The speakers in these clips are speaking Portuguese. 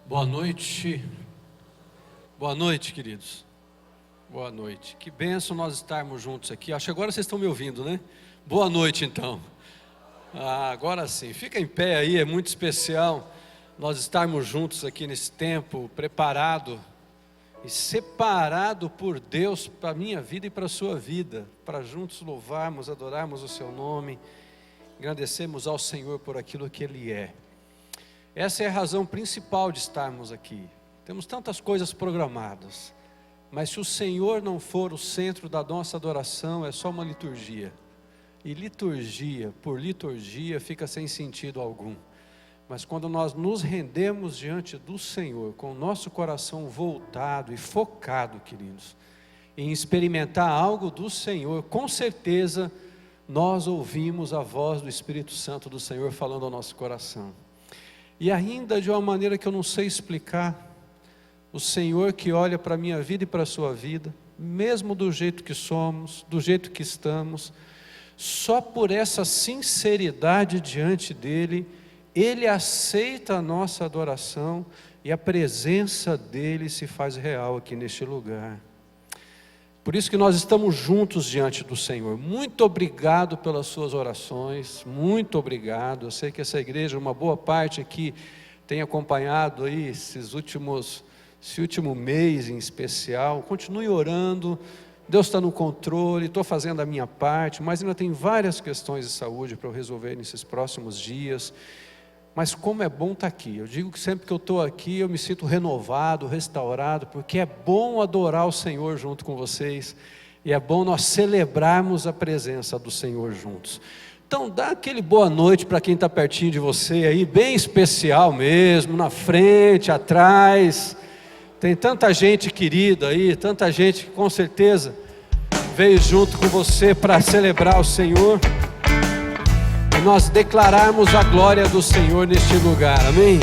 Boa noite. Boa noite, queridos. Boa noite. Que bênção nós estarmos juntos aqui. Acho que agora vocês estão me ouvindo, né? Boa noite, então. Agora sim. Fica em pé aí, é muito especial nós estarmos juntos aqui nesse tempo, preparado e separado por Deus para a minha vida e para a sua vida, para juntos louvarmos, adorarmos o seu nome, agradecermos ao Senhor por aquilo que Ele é. Essa é a razão principal de estarmos aqui. Temos tantas coisas programadas, mas se o Senhor não for o centro da nossa adoração, é só uma liturgia. E liturgia, por liturgia, fica sem sentido algum. Mas quando nós nos rendemos diante do Senhor, com o nosso coração voltado e focado, queridos, em experimentar algo do Senhor, com certeza nós ouvimos a voz do Espírito Santo do Senhor falando ao nosso coração. E ainda de uma maneira que eu não sei explicar, o Senhor que olha para a minha vida e para a sua vida, mesmo do jeito que somos, do jeito que estamos, só por essa sinceridade diante dEle, Ele aceita a nossa adoração e a presença dEle se faz real aqui neste lugar. Por isso que nós estamos juntos diante do Senhor. Muito obrigado pelas suas orações, muito obrigado. Eu sei que essa igreja, uma boa parte aqui, tem acompanhado aí esse último mês em especial. Continue orando, Deus está no controle, estou fazendo a minha parte, mas ainda tem várias questões de saúde para eu resolver nesses próximos dias. Mas como é bom estar aqui. Eu digo que sempre que eu estou aqui eu me sinto renovado, restaurado, porque é bom adorar o Senhor junto com vocês, e é bom nós celebrarmos a presença do Senhor juntos. Então dá aquele boa noite para quem está pertinho de você aí, bem especial mesmo, na frente, atrás. Tem tanta gente querida aí, tanta gente que com certeza veio junto com você para celebrar o Senhor. E nós declararmos a glória do Senhor neste lugar, amém?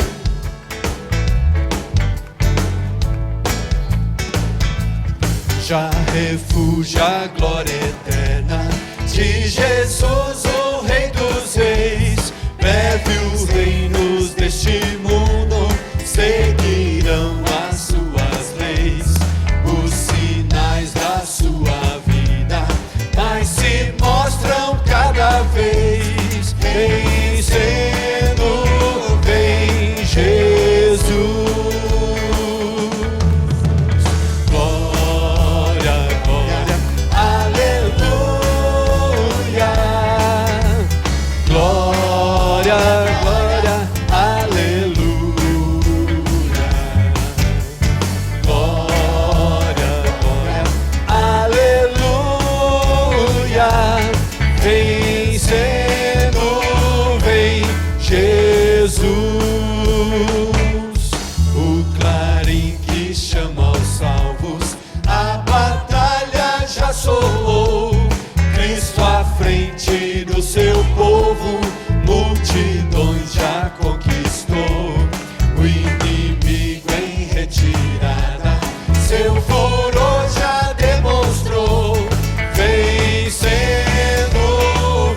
Já refúgio a glória eterna de Jesus, o Rei dos Reis. Breve os reinos deste mundo seguirão as suas leis. Os sinais da sua vida mais se mostram cada vez. Vencendo, vem Jesus. Glória, glória, aleluia. Glória, glória, aleluia. Glória, glória, aleluia. Vencendo, Jesus, o clarim que chama os salvos, a batalha já soou. Cristo à frente do seu povo, multidões já conquistou. O inimigo em retirada, seu furor já demonstrou. Vencendo,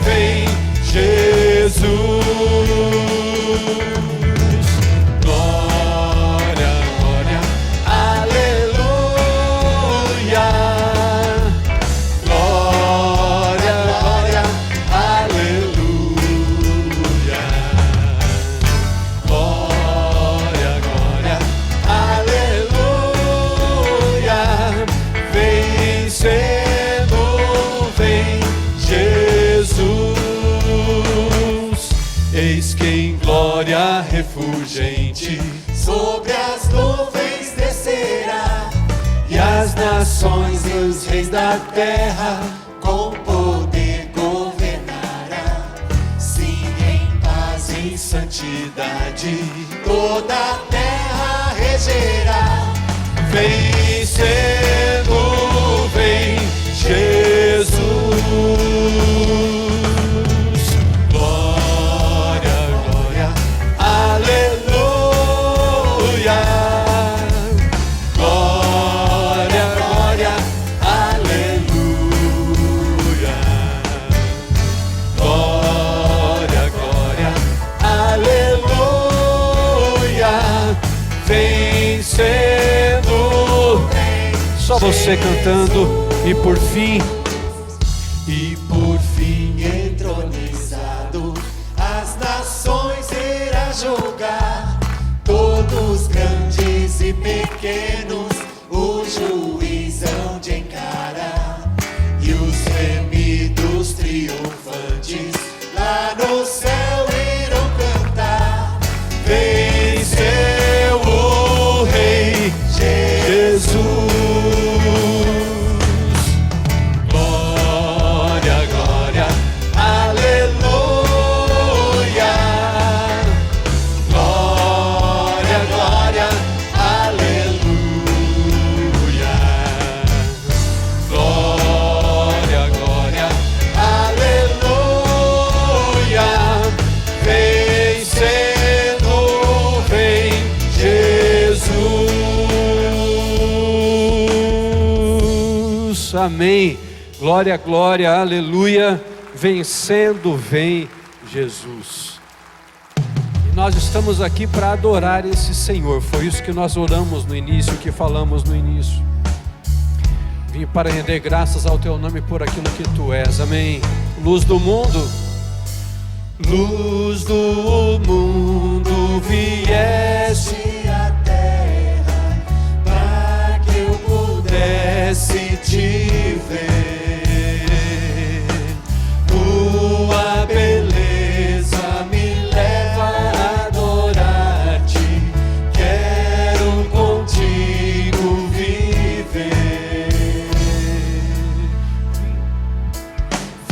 vem Jesus. Eis que em glória refulgente sobre as nuvens descerá, e as nações e os reis da terra com poder governará. Sim, em paz e em santidade toda a terra regerá. Vencendo, vem Jesus. vencendo. Só você cantando. E por fim, entronizado, as nações irá julgar, todos grandes e pequenos, o juiz hão de encarar, e os remidos triunfantes lá no céu irão cantar. Venceu o Rei Jesus. amém, glória, glória, aleluia, vencendo vem Jesus. E nós estamos aqui para adorar esse Senhor, foi isso que nós oramos no início, que falamos no início. Vim para render graças ao teu nome por aquilo que tu és, amém. Luz do mundo, luz do mundo, vieste à terra para que eu pudesse te ver. Tua beleza me leva a adorar-te, quero contigo viver.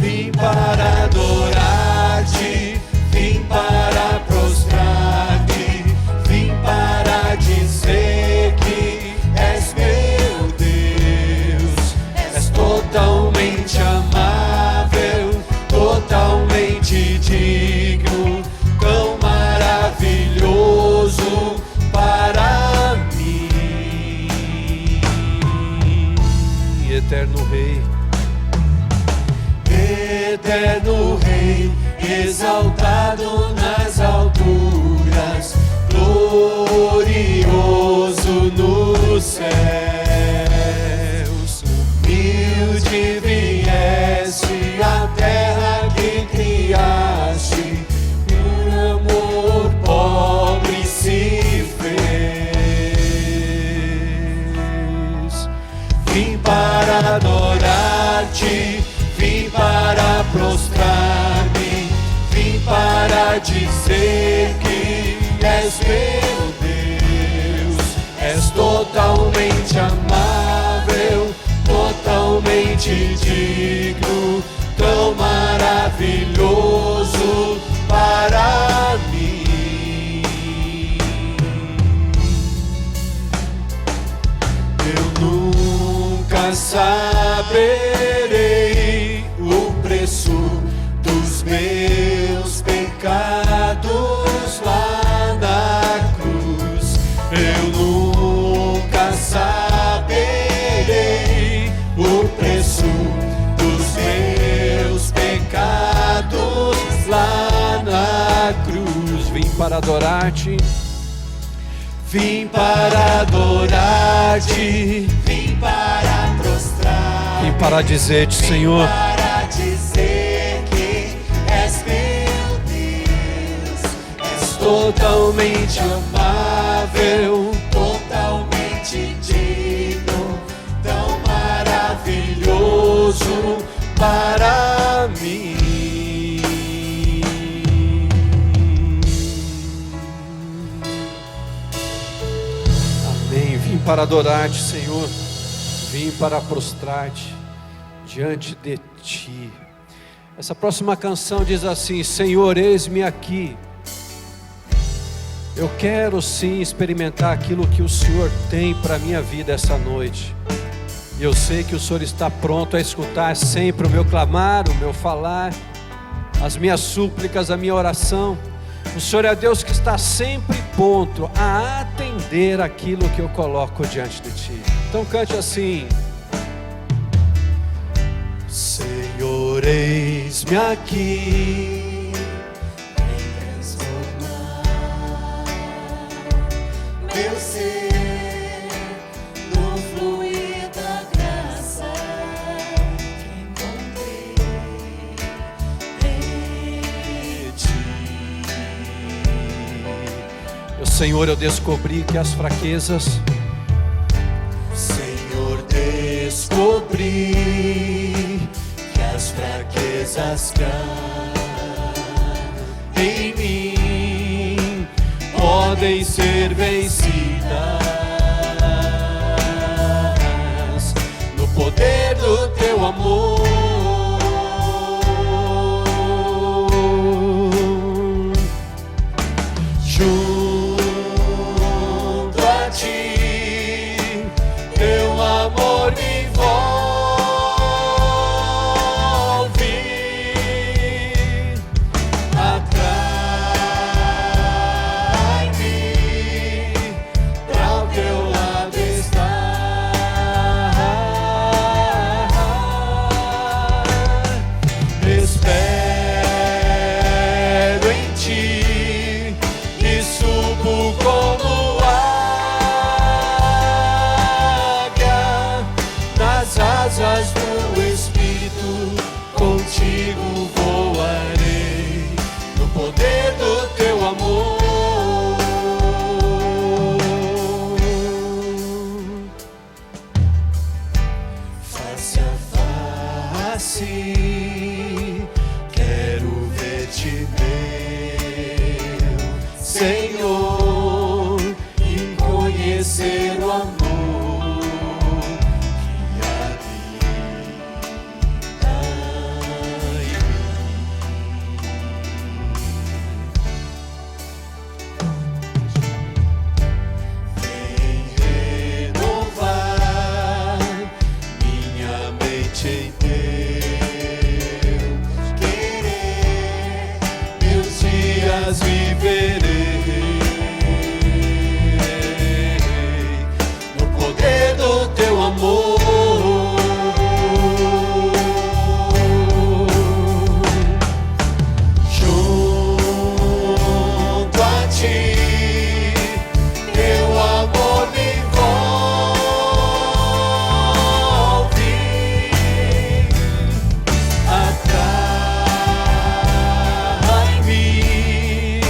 Vim para adorar-te, vim para prostrar-te, vim para dizer que és meu Deus, és totalmente amável, totalmente digno, tão maravilhoso para mim. eterno Rei, eterno Rei, exaltado nas alturas, glorioso nos céus. Humilde vieste à terra que criaste, por amor pobre se fez. Vim para adorar-te, vim para prostrar-me, vim para dizer que és meu Deus, és totalmente amável, totalmente digno, tão maravilhoso para mim. Eu nunca saberei o preço dos meus pecados lá na cruz. Eu nunca saberei o preço dos meus pecados lá na cruz. vim para adorar-te, vim para adorar-te, vim para prostrar, vim para dizer-te, Senhor, para dizer que és meu Deus, és totalmente amável, totalmente digno, tão maravilhoso para mim. amém. Vim para adorar-te, Senhor, vim para prostrar-te diante de ti. Essa próxima canção diz assim: Senhor, eis-me aqui. Eu quero sim experimentar aquilo que o Senhor tem para a minha vida essa noite. E eu sei que o Senhor está pronto a escutar sempre o meu clamar, o meu falar, as minhas súplicas, a minha oração. O Senhor é Deus que está sempre pronto a atender aquilo que eu coloco diante de ti. Então cante assim: Senhor, eis-me aqui, vem transformar meu prazer no fluir da graça que encontrei em ti. Senhor, eu descobri que as fraquezas, Senhor, descobri que as fraquezas em mim podem ser vencidas no poder do teu amor. Junto a ti, teu amor me envolve, atrai-me, pra o teu lado estar. Espero em ti e subo como águia nas asas do Espírito, contigo voarei no poder do teu amor. Face a face, quero ver-te, meu Senhor, e conhecer o amor que habita em mim. Vem renovar minha mente em Deus querer, meus dias viverei no poder do teu amor. Junto a ti, teu amor me envolve, atrai-me,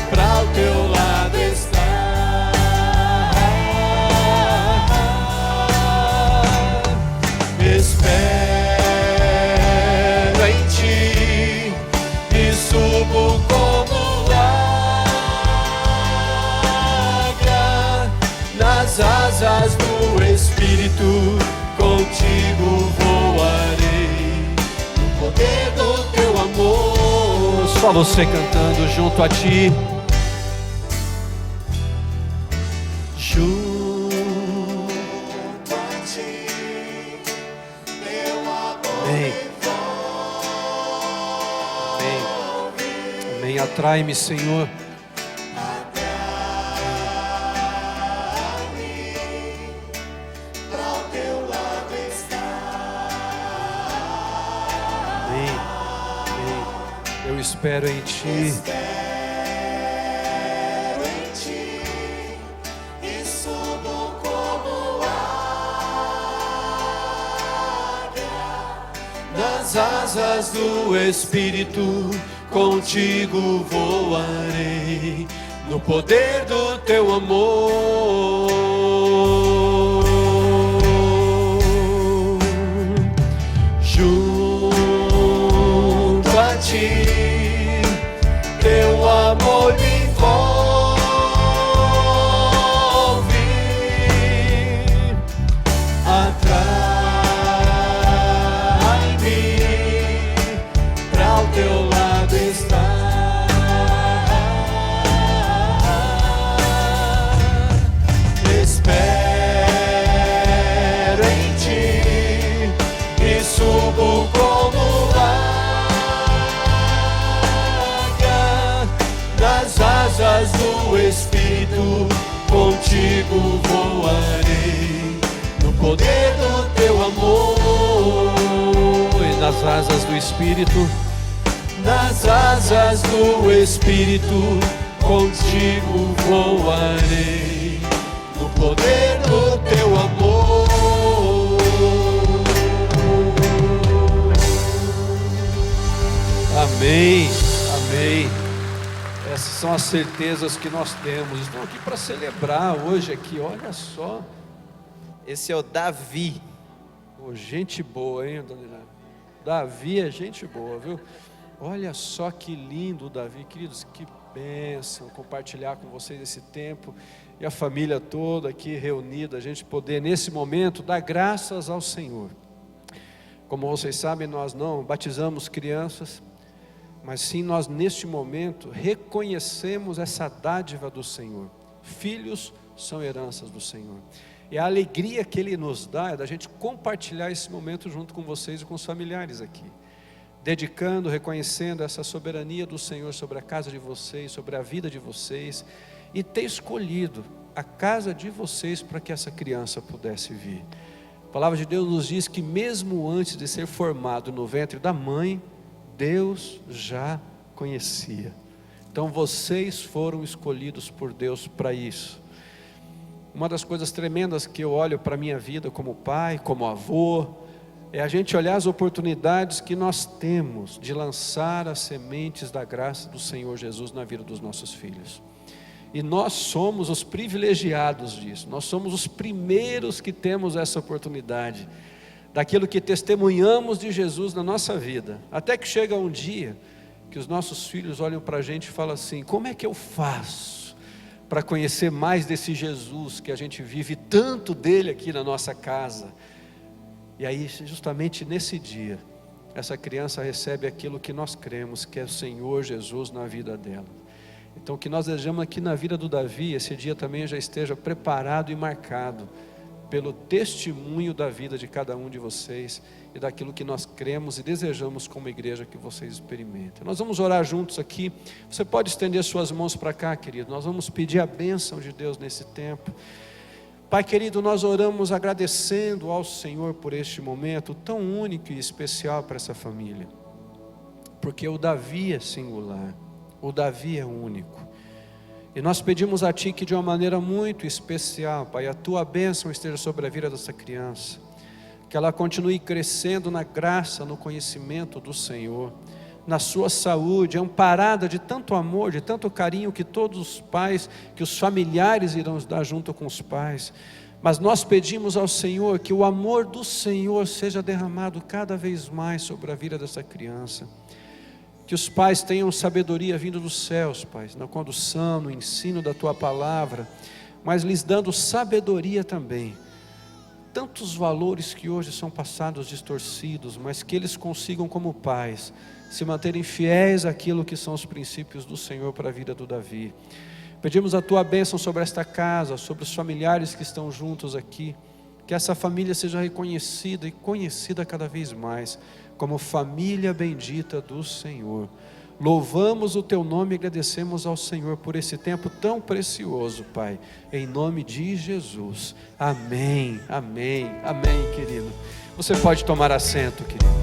pra o teu lado estar. Espero em ti e subo como águia nas asas do Espírito, contigo voarei no poder do teu amor. só você cantando junto a ti. Junto a ti, meu amor Amém. Amém. Amém. Atrai-me, Senhor. pra o teu lado estar. Amém. Amém. Eu espero em ti. Espero em ti e subo como águia nas asas do Espírito, contigo voarei no poder do teu amor. Junto a ti, teu amor me envolve, atrai-me, pra o teu lado estar. Espero em ti e subo como águia nas asas do Espírito, contigo voarei no poder do teu amor. E nas asas do Espírito, Nas asas do Espírito, contigo voarei poder do teu amor. Amém, amém. Essas são as certezas que nós temos. Estamos aqui para celebrar hoje aqui, olha só. Esse é o Davi. Oh, gente boa, hein, dona Helena? Davi é gente boa, viu? Olha só que lindo o Davi, queridos, que bênção compartilhar com vocês esse tempo e a família toda aqui reunida, a gente poder nesse momento dar graças ao Senhor. Como vocês sabem, nós não batizamos crianças, mas sim nós neste momento reconhecemos essa dádiva do Senhor. Filhos são heranças do Senhor. E a alegria que Ele nos dá é da gente compartilhar esse momento junto com vocês e com os familiares aqui. Dedicando, reconhecendo essa soberania do Senhor sobre a casa de vocês, sobre a vida de vocês. E ter escolhido a casa de vocês para que essa criança pudesse vir. A palavra de Deus nos diz que mesmo antes de ser formado no ventre da mãe, Deus já conhecia. Então vocês foram escolhidos por Deus para isso. Uma das coisas tremendas que eu olho para a minha vida como pai, como avô, é a gente olhar as oportunidades que nós temos de lançar as sementes da graça do Senhor Jesus na vida dos nossos filhos. E nós somos os privilegiados disso, nós somos os primeiros que temos essa oportunidade, daquilo que testemunhamos de Jesus na nossa vida, até que chega um dia que os nossos filhos olham para a gente e falam assim: como é que eu faço para conhecer mais desse Jesus que a gente vive tanto dele aqui na nossa casa? E aí justamente nesse dia, essa criança recebe aquilo que nós cremos, que é o Senhor Jesus na vida dela. Então o que nós desejamos aqui na vida do Davi, esse dia também já esteja preparado e marcado pelo testemunho da vida de cada um de vocês e daquilo que nós cremos e desejamos como igreja que vocês experimentem. Nós vamos orar juntos aqui. Você pode estender suas mãos para cá, querido. Nós vamos pedir a bênção de Deus nesse tempo. Pai querido, nós oramos agradecendo ao Senhor por este momento tão único e especial para essa família, porque o Davi é singular, o Davi é único. E nós pedimos a Ti que de uma maneira muito especial, Pai, a Tua bênção esteja sobre a vida dessa criança, que ela continue crescendo na graça, no conhecimento do Senhor, na sua saúde, amparada de tanto amor, de tanto carinho que todos os pais, que os familiares irão dar junto com os pais. Mas nós pedimos ao Senhor que o amor do Senhor seja derramado cada vez mais sobre a vida dessa criança. Que os pais tenham sabedoria vindo dos céus, Pai, na condução, no ensino da Tua palavra, mas lhes dando sabedoria também. Tantos valores que hoje são passados distorcidos, mas que eles consigam como pais se manterem fiéis àquilo que são os princípios do Senhor para a vida do Davi. Pedimos a Tua bênção sobre esta casa, sobre os familiares que estão juntos aqui, que essa família seja reconhecida e conhecida cada vez mais como família bendita do Senhor. Louvamos o Teu nome e agradecemos ao Senhor por esse tempo tão precioso, Pai, em nome de Jesus. Amém, amém, amém, querido. Você pode tomar assento, querido.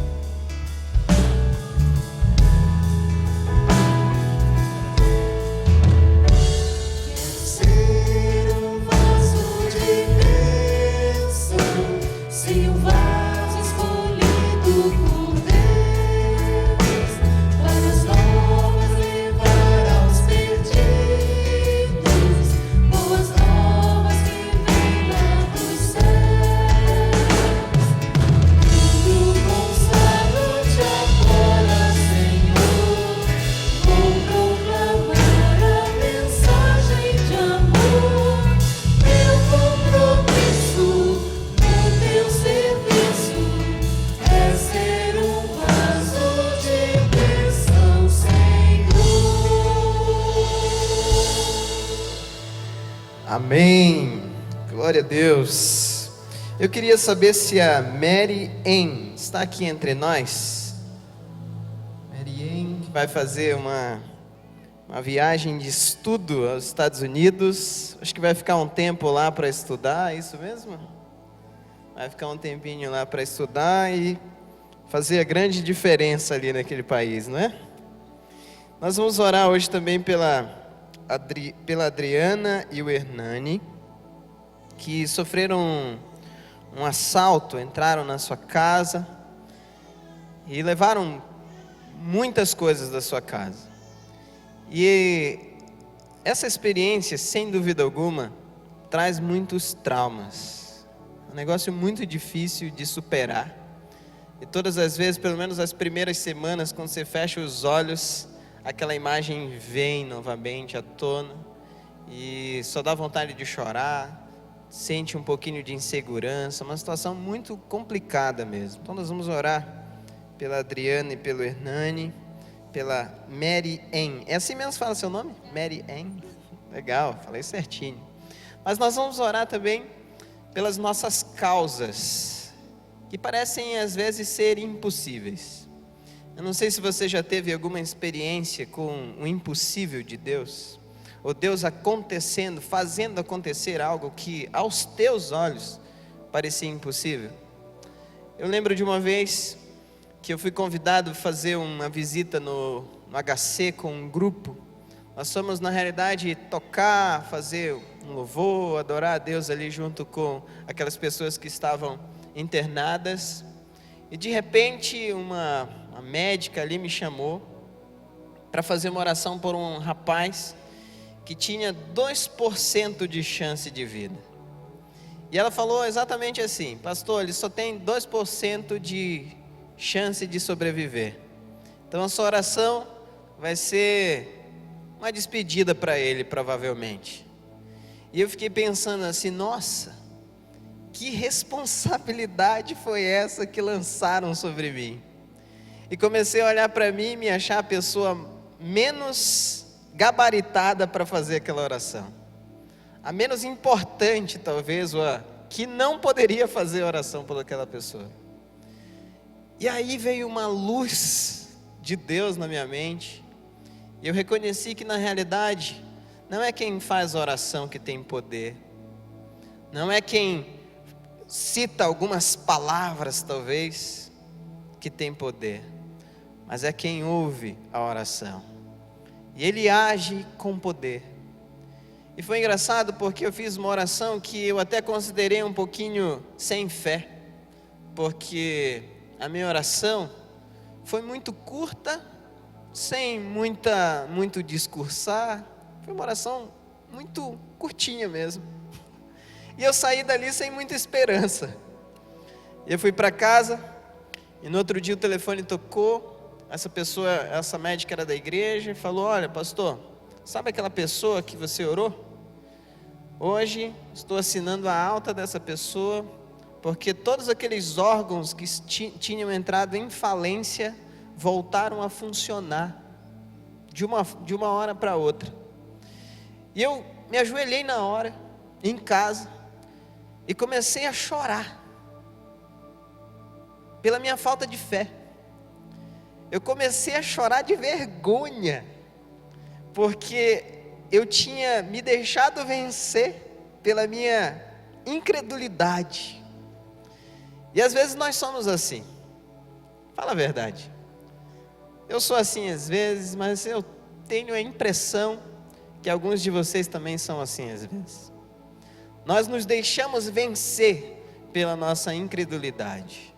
Amém, glória a Deus. Eu queria saber se a Mary Ann está aqui entre nós. Mary Ann, que vai fazer uma viagem de estudo aos Estados Unidos. Acho que vai ficar um tempo lá para estudar, é isso mesmo? Vai ficar um tempinho lá para estudar e fazer a grande diferença ali naquele país, não é? Nós vamos orar hoje também pela Adriana e o Hernani. que sofreram um assalto, entraram na sua casa e levaram muitas coisas da sua casa. E essa experiência, sem dúvida alguma, traz muitos traumas. É um negócio muito difícil de superar. E todas as vezes, pelo menos as primeiras semanas, quando você fecha os olhos, aquela imagem vem novamente à tona e só dá vontade de chorar, sente um pouquinho de insegurança, uma situação muito complicada mesmo. Então nós vamos orar pela Adriana e pelo Hernani, pela Mary Ann. É assim mesmo que fala seu nome? Mary Ann? Legal, falei certinho. Mas nós vamos orar também pelas nossas causas, que parecem às vezes ser impossíveis. Eu não sei se você já teve alguma experiência com o impossível de Deus, ou Deus acontecendo, fazendo acontecer algo que aos teus olhos parecia impossível. Eu lembro de uma vez que eu fui convidado a fazer uma visita no HC com um grupo. Nós fomos, na realidade, tocar, fazer um louvor, adorar a Deus ali junto com aquelas pessoas que estavam internadas. E de repente uma médica ali me chamou para fazer uma oração por um rapaz que tinha 2% de chance de vida. E ela falou exatamente assim: pastor, ele só tem 2% de chance de sobreviver. Então a sua oração vai ser uma despedida para ele, provavelmente. E eu fiquei pensando assim: nossa, que responsabilidade foi essa que lançaram sobre mim? E comecei a olhar para mim e me achar a pessoa menos gabaritada para fazer aquela oração, a menos importante talvez, ou a que não poderia fazer oração por aquela pessoa. E aí veio uma luz de Deus na minha mente, e eu reconheci que na realidade não é quem faz oração que tem poder, não é quem cita algumas palavras talvez que tem poder, mas é quem ouve a oração. E ele age com poder. E foi engraçado porque eu fiz uma oração que eu até considerei um pouquinho sem fé, porque a minha oração foi muito curta, sem muito discursar. Foi uma oração muito curtinha mesmo. E eu saí dali sem muita esperança. Eu fui para casa e no outro dia o telefone tocou. Essa médica era da igreja e falou: olha, pastor, sabe aquela pessoa que você orou? Hoje estou assinando a alta dessa pessoa, porque todos aqueles órgãos que tinham entrado em falência voltaram a funcionar de uma hora para outra. E eu me ajoelhei na hora, em casa, e comecei a chorar pela minha falta de fé. Eu comecei a chorar de vergonha, porque eu tinha me deixado vencer pela minha incredulidade. E às vezes nós somos assim, fala a verdade. Eu sou assim às vezes, mas eu tenho a impressão que alguns de vocês também são assim às vezes. Nós nos deixamos vencer pela nossa incredulidade,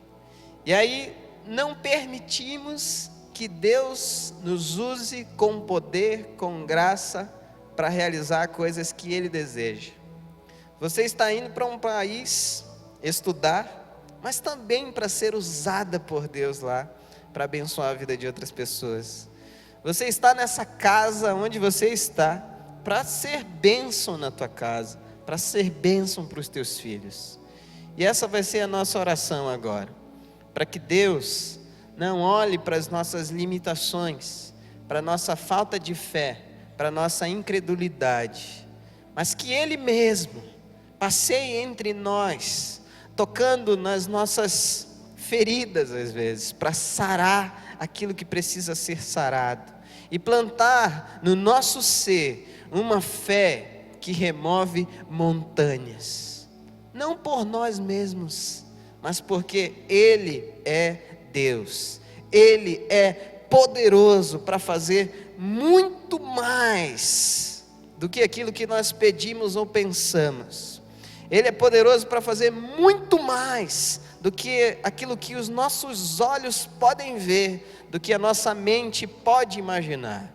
e aí não permitimos que Deus nos use com poder, com graça, para realizar coisas que Ele deseja. Você está indo para um país estudar, mas também para ser usada por Deus lá, para abençoar a vida de outras pessoas. Você está nessa casa onde você está, para ser bênção na tua casa, para ser bênção para os teus filhos. E essa vai ser a nossa oração agora, para que Deus não olhe para as nossas limitações, para a nossa falta de fé, para a nossa incredulidade, mas que Ele mesmo passeie entre nós, tocando nas nossas feridas às vezes, para sarar aquilo que precisa ser sarado, e plantar no nosso ser uma fé que remove montanhas, não por nós mesmos, mas porque Ele é Deus, Ele é poderoso para fazer muito mais do que aquilo que nós pedimos ou pensamos. Ele é poderoso para fazer muito mais do que aquilo que os nossos olhos podem ver, do que a nossa mente pode imaginar.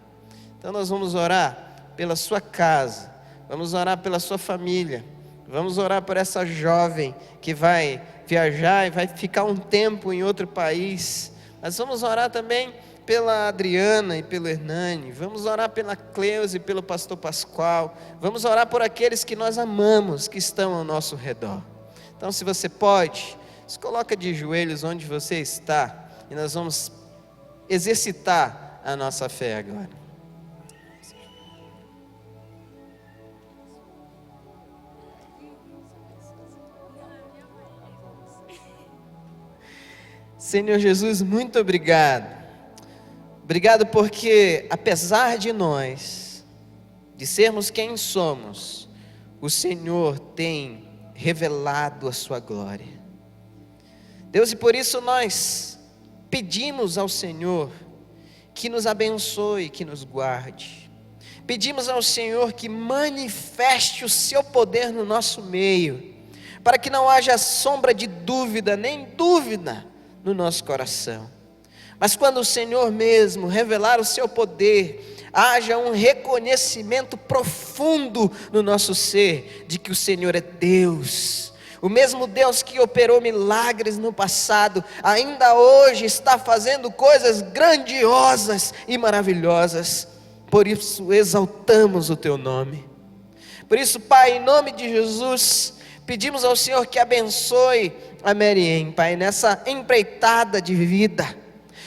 Então nós vamos orar pela sua casa, vamos orar pela sua família, vamos orar por essa jovem que vai viajar e vai ficar um tempo em outro país. Mas vamos orar também pela Adriana e pelo Hernani, vamos orar pela Cleusa e pelo pastor Pascoal, vamos orar por aqueles que nós amamos, que estão ao nosso redor. Então, se você pode, se coloca de joelhos onde você está, e nós vamos exercitar a nossa fé agora. Senhor Jesus, muito obrigado. Obrigado porque, apesar de nós, de sermos quem somos, o Senhor tem revelado a sua glória. Deus, e por isso nós pedimos ao Senhor que nos abençoe, que nos guarde. Pedimos ao Senhor que manifeste o seu poder no nosso meio, para que não haja sombra de dúvida, nem dúvida no nosso coração. Mas quando o Senhor mesmo revelar o seu poder, haja um reconhecimento profundo no nosso ser, de que o Senhor é Deus. O mesmo Deus que operou milagres no passado, ainda hoje está fazendo coisas grandiosas e maravilhosas. Por isso exaltamos o teu nome. Por isso, Pai, em nome de Jesus, pedimos ao Senhor que abençoe a Mariane, Pai, nessa empreitada de vida.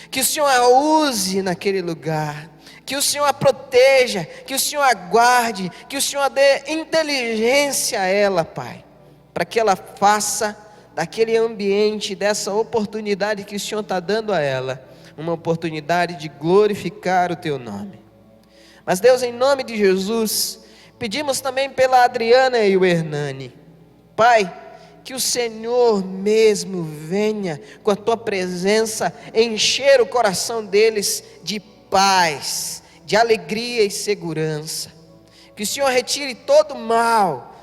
Que o Senhor a use naquele lugar, que o Senhor a proteja, que o Senhor a guarde, que o Senhor dê inteligência a ela, Pai, para que ela faça daquele ambiente, dessa oportunidade que o Senhor está dando a ela, uma oportunidade de glorificar o teu nome. Mas Deus, em nome de Jesus, pedimos também pela Adriana e o Hernani, Pai, que o Senhor mesmo venha com a tua presença encher o coração deles de paz, de alegria e segurança. Que o Senhor retire todo o mal,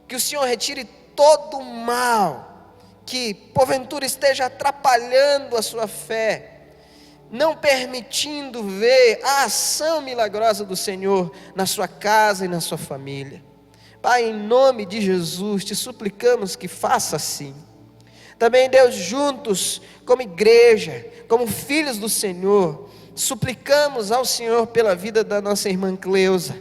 que o Senhor retire todo o mal que porventura esteja atrapalhando a sua fé, não permitindo ver a ação milagrosa do Senhor na sua casa e na sua família. Pai, em nome de Jesus, te suplicamos que faça assim. Também, Deus, juntos, como igreja, como filhos do Senhor, suplicamos ao Senhor pela vida da nossa irmã Cleusa,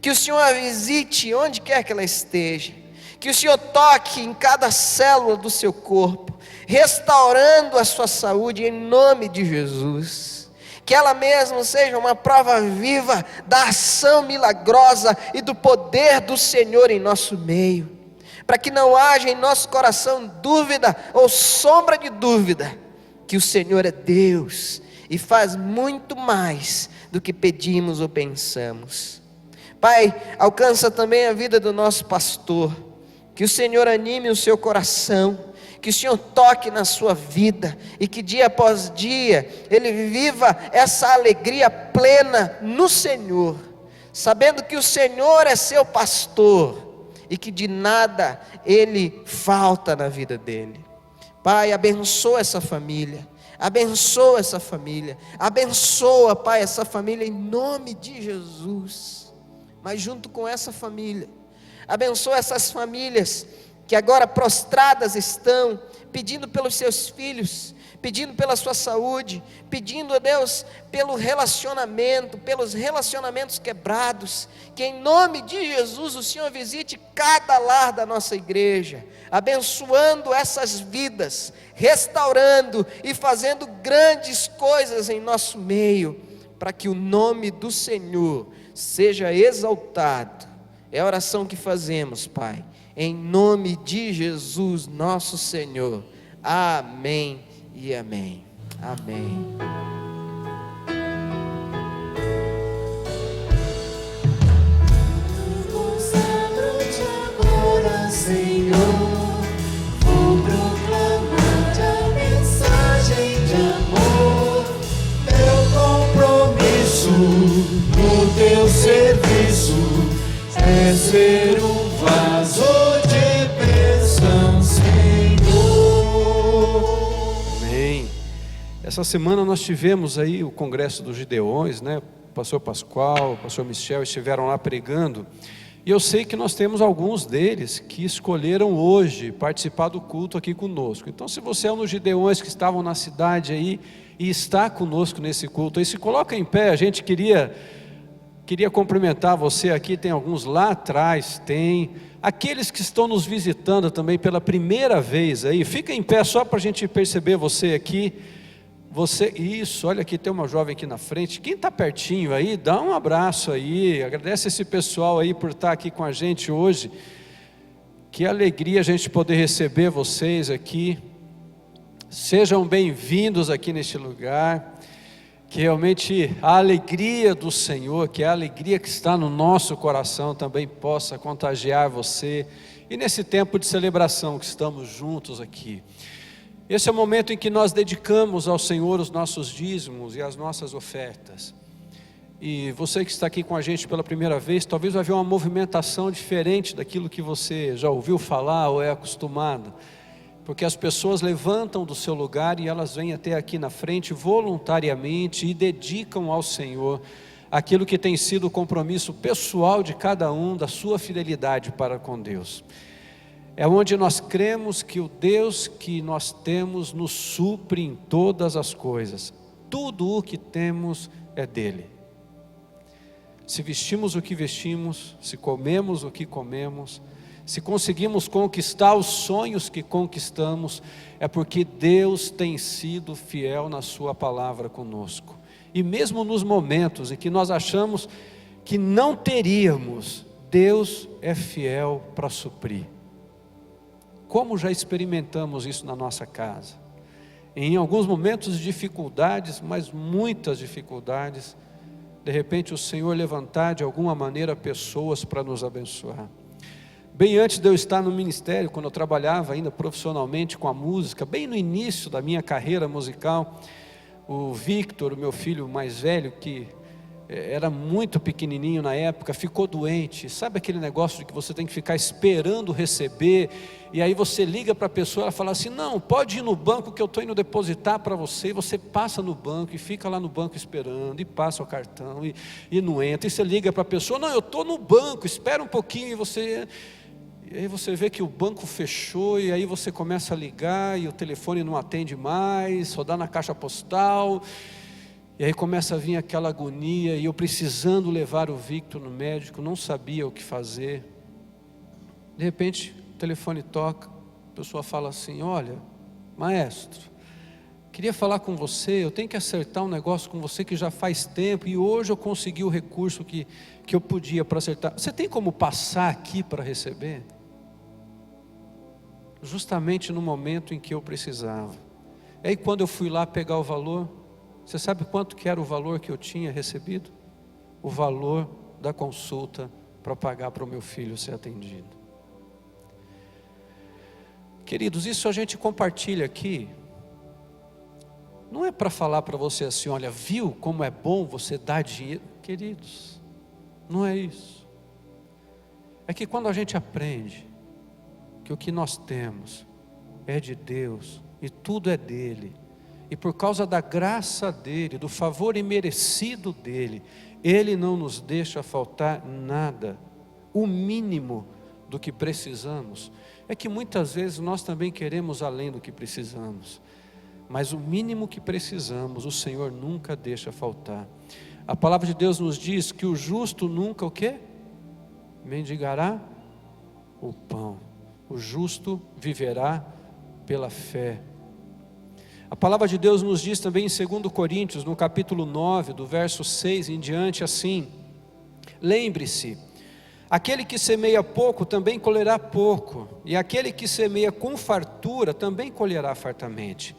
que o Senhor a visite onde quer que ela esteja, que o Senhor toque em cada célula do seu corpo, restaurando a sua saúde em nome de Jesus. Que ela mesma seja uma prova viva da ação milagrosa e do poder do Senhor em nosso meio, para que não haja em nosso coração dúvida ou sombra de dúvida, que o Senhor é Deus e faz muito mais do que pedimos ou pensamos. Pai, alcança também a vida do nosso pastor, que o Senhor anime o seu coração, que o Senhor toque na sua vida, e que dia após dia, ele viva essa alegria plena no Senhor, sabendo que o Senhor é seu pastor, e que de nada ele falta na vida dele. Pai, abençoa essa família, abençoa essa família, abençoa, Pai, essa família em nome de Jesus. Mas junto com essa família, abençoa essas famílias que agora prostradas estão, pedindo pelos seus filhos, pedindo pela sua saúde, pedindo a Deus pelo relacionamento, pelos relacionamentos quebrados, que em nome de Jesus o Senhor visite cada lar da nossa igreja, abençoando essas vidas, restaurando e fazendo grandes coisas em nosso meio, para que o nome do Senhor seja exaltado. É a oração que fazemos, Pai, em nome de Jesus nosso Senhor. Amém e amém. Amém. Consagro-te agora, Senhor. Vou proclamar-te a mensagem de amor. Meu compromisso no teu serviço é ser um vaso de Essa semana nós tivemos aí o congresso dos Gideões, né? O pastor Pascoal, o pastor Michel estiveram lá pregando. E eu sei que nós temos alguns deles que escolheram hoje participar do culto aqui conosco. Então, se você é um dos Gideões que estavam na cidade aí e está conosco nesse culto, aí se coloca em pé. A gente queria cumprimentar você aqui. Tem alguns lá atrás, tem aqueles que estão nos visitando também pela primeira vez aí. Fica em pé só para a gente perceber você aqui. Isso, olha aqui, tem uma jovem aqui na frente. Quem está pertinho aí, dá um abraço aí, agradece esse pessoal aí por estar aqui com a gente hoje. Que alegria a gente poder receber vocês aqui. Sejam bem-vindos aqui neste lugar. Que realmente a alegria do Senhor, que é a alegria que está no nosso coração, também possa contagiar você. E nesse tempo de celebração que estamos juntos aqui. Esse é o momento em que nós dedicamos ao Senhor os nossos dízimos e as nossas ofertas. E você que está aqui com a gente pela primeira vez, talvez vai ver uma movimentação diferente daquilo que você já ouviu falar ou é acostumado. Porque as pessoas levantam do seu lugar e elas vêm até aqui na frente voluntariamente e dedicam ao Senhor aquilo que tem sido o compromisso pessoal de cada um, da sua fidelidade para com Deus. É onde nós cremos que o Deus que nós temos nos supre em todas as coisas. Tudo o que temos é dele. Se vestimos o que vestimos, se comemos o que comemos, se conseguimos conquistar os sonhos que conquistamos, é porque Deus tem sido fiel na sua palavra conosco. E mesmo nos momentos em que nós achamos que não teríamos, Deus é fiel para suprir. Como já experimentamos isso na nossa casa? Em alguns momentos de dificuldades, mas muitas dificuldades, de repente o Senhor levantar de alguma maneira pessoas para nos abençoar. Bem antes de eu estar no ministério, quando eu trabalhava ainda profissionalmente com a música, bem no início da minha carreira musical, o Victor, o meu filho mais velho, que era muito pequenininho na época, ficou doente. Sabe aquele negócio de que você tem que ficar esperando receber, e aí você liga para a pessoa, ela fala assim, não, pode ir no banco que eu estou indo depositar para você, e você passa no banco, e fica lá no banco esperando, e passa o cartão, e não entra, e você liga para a pessoa, não, eu estou no banco, espera um pouquinho, e aí você vê que o banco fechou, e aí você começa a ligar, e o telefone não atende mais, só dá na caixa postal, e aí começa a vir aquela agonia, e eu precisando levar o Victor no médico, não sabia o que fazer. De repente o telefone toca, a pessoa fala assim, olha, maestro, queria falar com você, eu tenho que acertar um negócio com você que já faz tempo, e hoje eu consegui o recurso que eu podia para acertar. Você tem como passar aqui para receber? Justamente no momento em que eu precisava. E aí quando eu fui lá pegar o valor, você sabe quanto que era o valor que eu tinha recebido? O valor da consulta para pagar para o meu filho ser atendido. Queridos, isso a gente compartilha aqui. Não é para falar para você assim, olha, viu como é bom você dar dinheiro? Queridos, não é isso. É que quando a gente aprende que o que nós temos é de Deus e tudo é dele, e por causa da graça dele, do favor imerecido dele, ele não nos deixa faltar nada, o mínimo do que precisamos. É que muitas vezes nós também queremos além do que precisamos, mas o mínimo que precisamos, o Senhor nunca deixa faltar. A palavra de Deus nos diz que o justo nunca o quê? Mendigará o pão. O justo viverá pela fé. A palavra de Deus nos diz também em 2 Coríntios, no capítulo 9, do verso 6 em diante, assim: lembre-se, aquele que semeia pouco também colherá pouco, e aquele que semeia com fartura também colherá fartamente.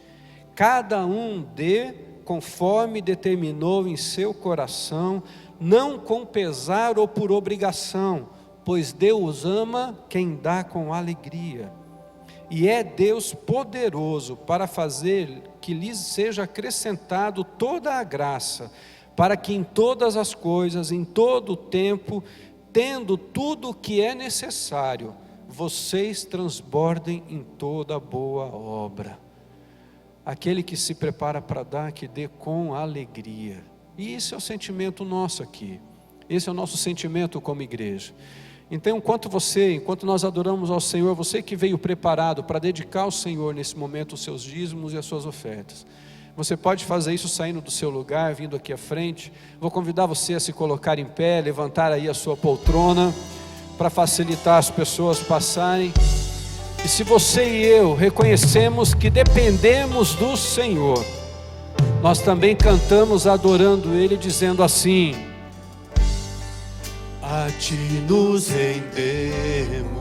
Cada um dê conforme determinou em seu coração, não com pesar ou por obrigação, pois Deus ama quem dá com alegria. E é Deus poderoso para fazer que lhes seja acrescentado toda a graça, para que em todas as coisas, em todo o tempo, tendo tudo o que é necessário, vocês transbordem em toda boa obra. aquele que se prepara para dar, que dê com alegria. E esse é o sentimento nosso aqui, esse é o nosso sentimento como igreja. Então, enquanto nós adoramos ao Senhor, você que veio preparado para dedicar ao Senhor nesse momento os seus dízimos e as suas ofertas, você pode fazer isso saindo do seu lugar, vindo aqui à frente. Vou convidar você a se colocar em pé, levantar aí a sua poltrona, para facilitar as pessoas passarem. E se você e eu reconhecemos que dependemos do Senhor, nós também cantamos adorando Ele, dizendo assim: a Ti nos rendemos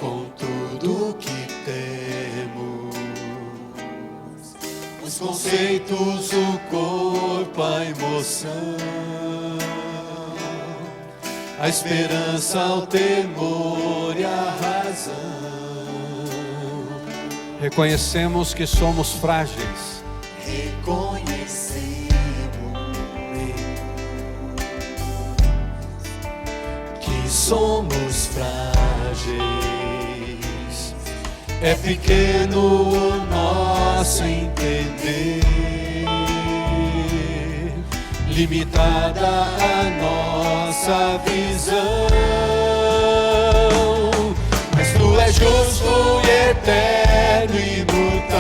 com tudo que temos, os conceitos, o corpo, a emoção, a esperança, o temor e a razão. Reconhecemos que somos frágeis. Reconhecemos que somos frágeis. É pequeno o nosso entender, limitada a nossa visão. Mas Tu és justo e eterno, imutável.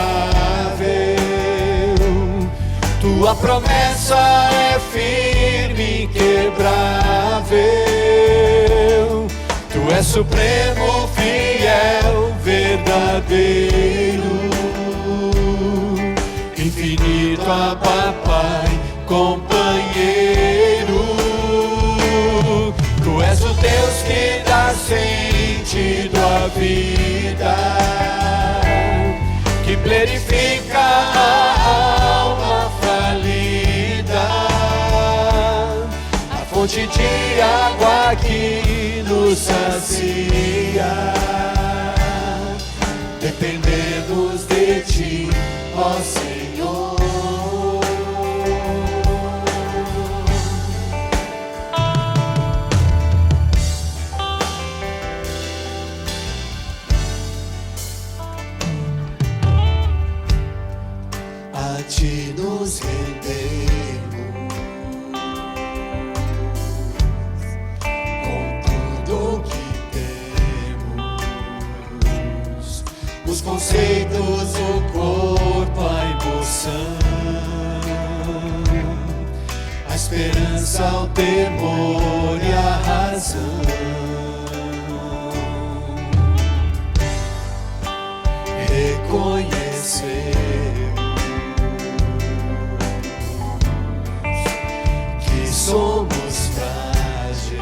Tua promessa é firme, inquebrável. Tu és supremo, fiel, verdadeiro, infinito, Abba, Pai, companheiro. Tu és o Deus que dá sentido à vida, que purifica a alma falida, a fonte de água que nos sacia. Dependemos de Ti, ó Senhor. A Ti nos rendemos com tudo que temos, os conceitos, o corpo, a emoção, a esperança, o temor e a razão. Reconhecemos somos frágeis,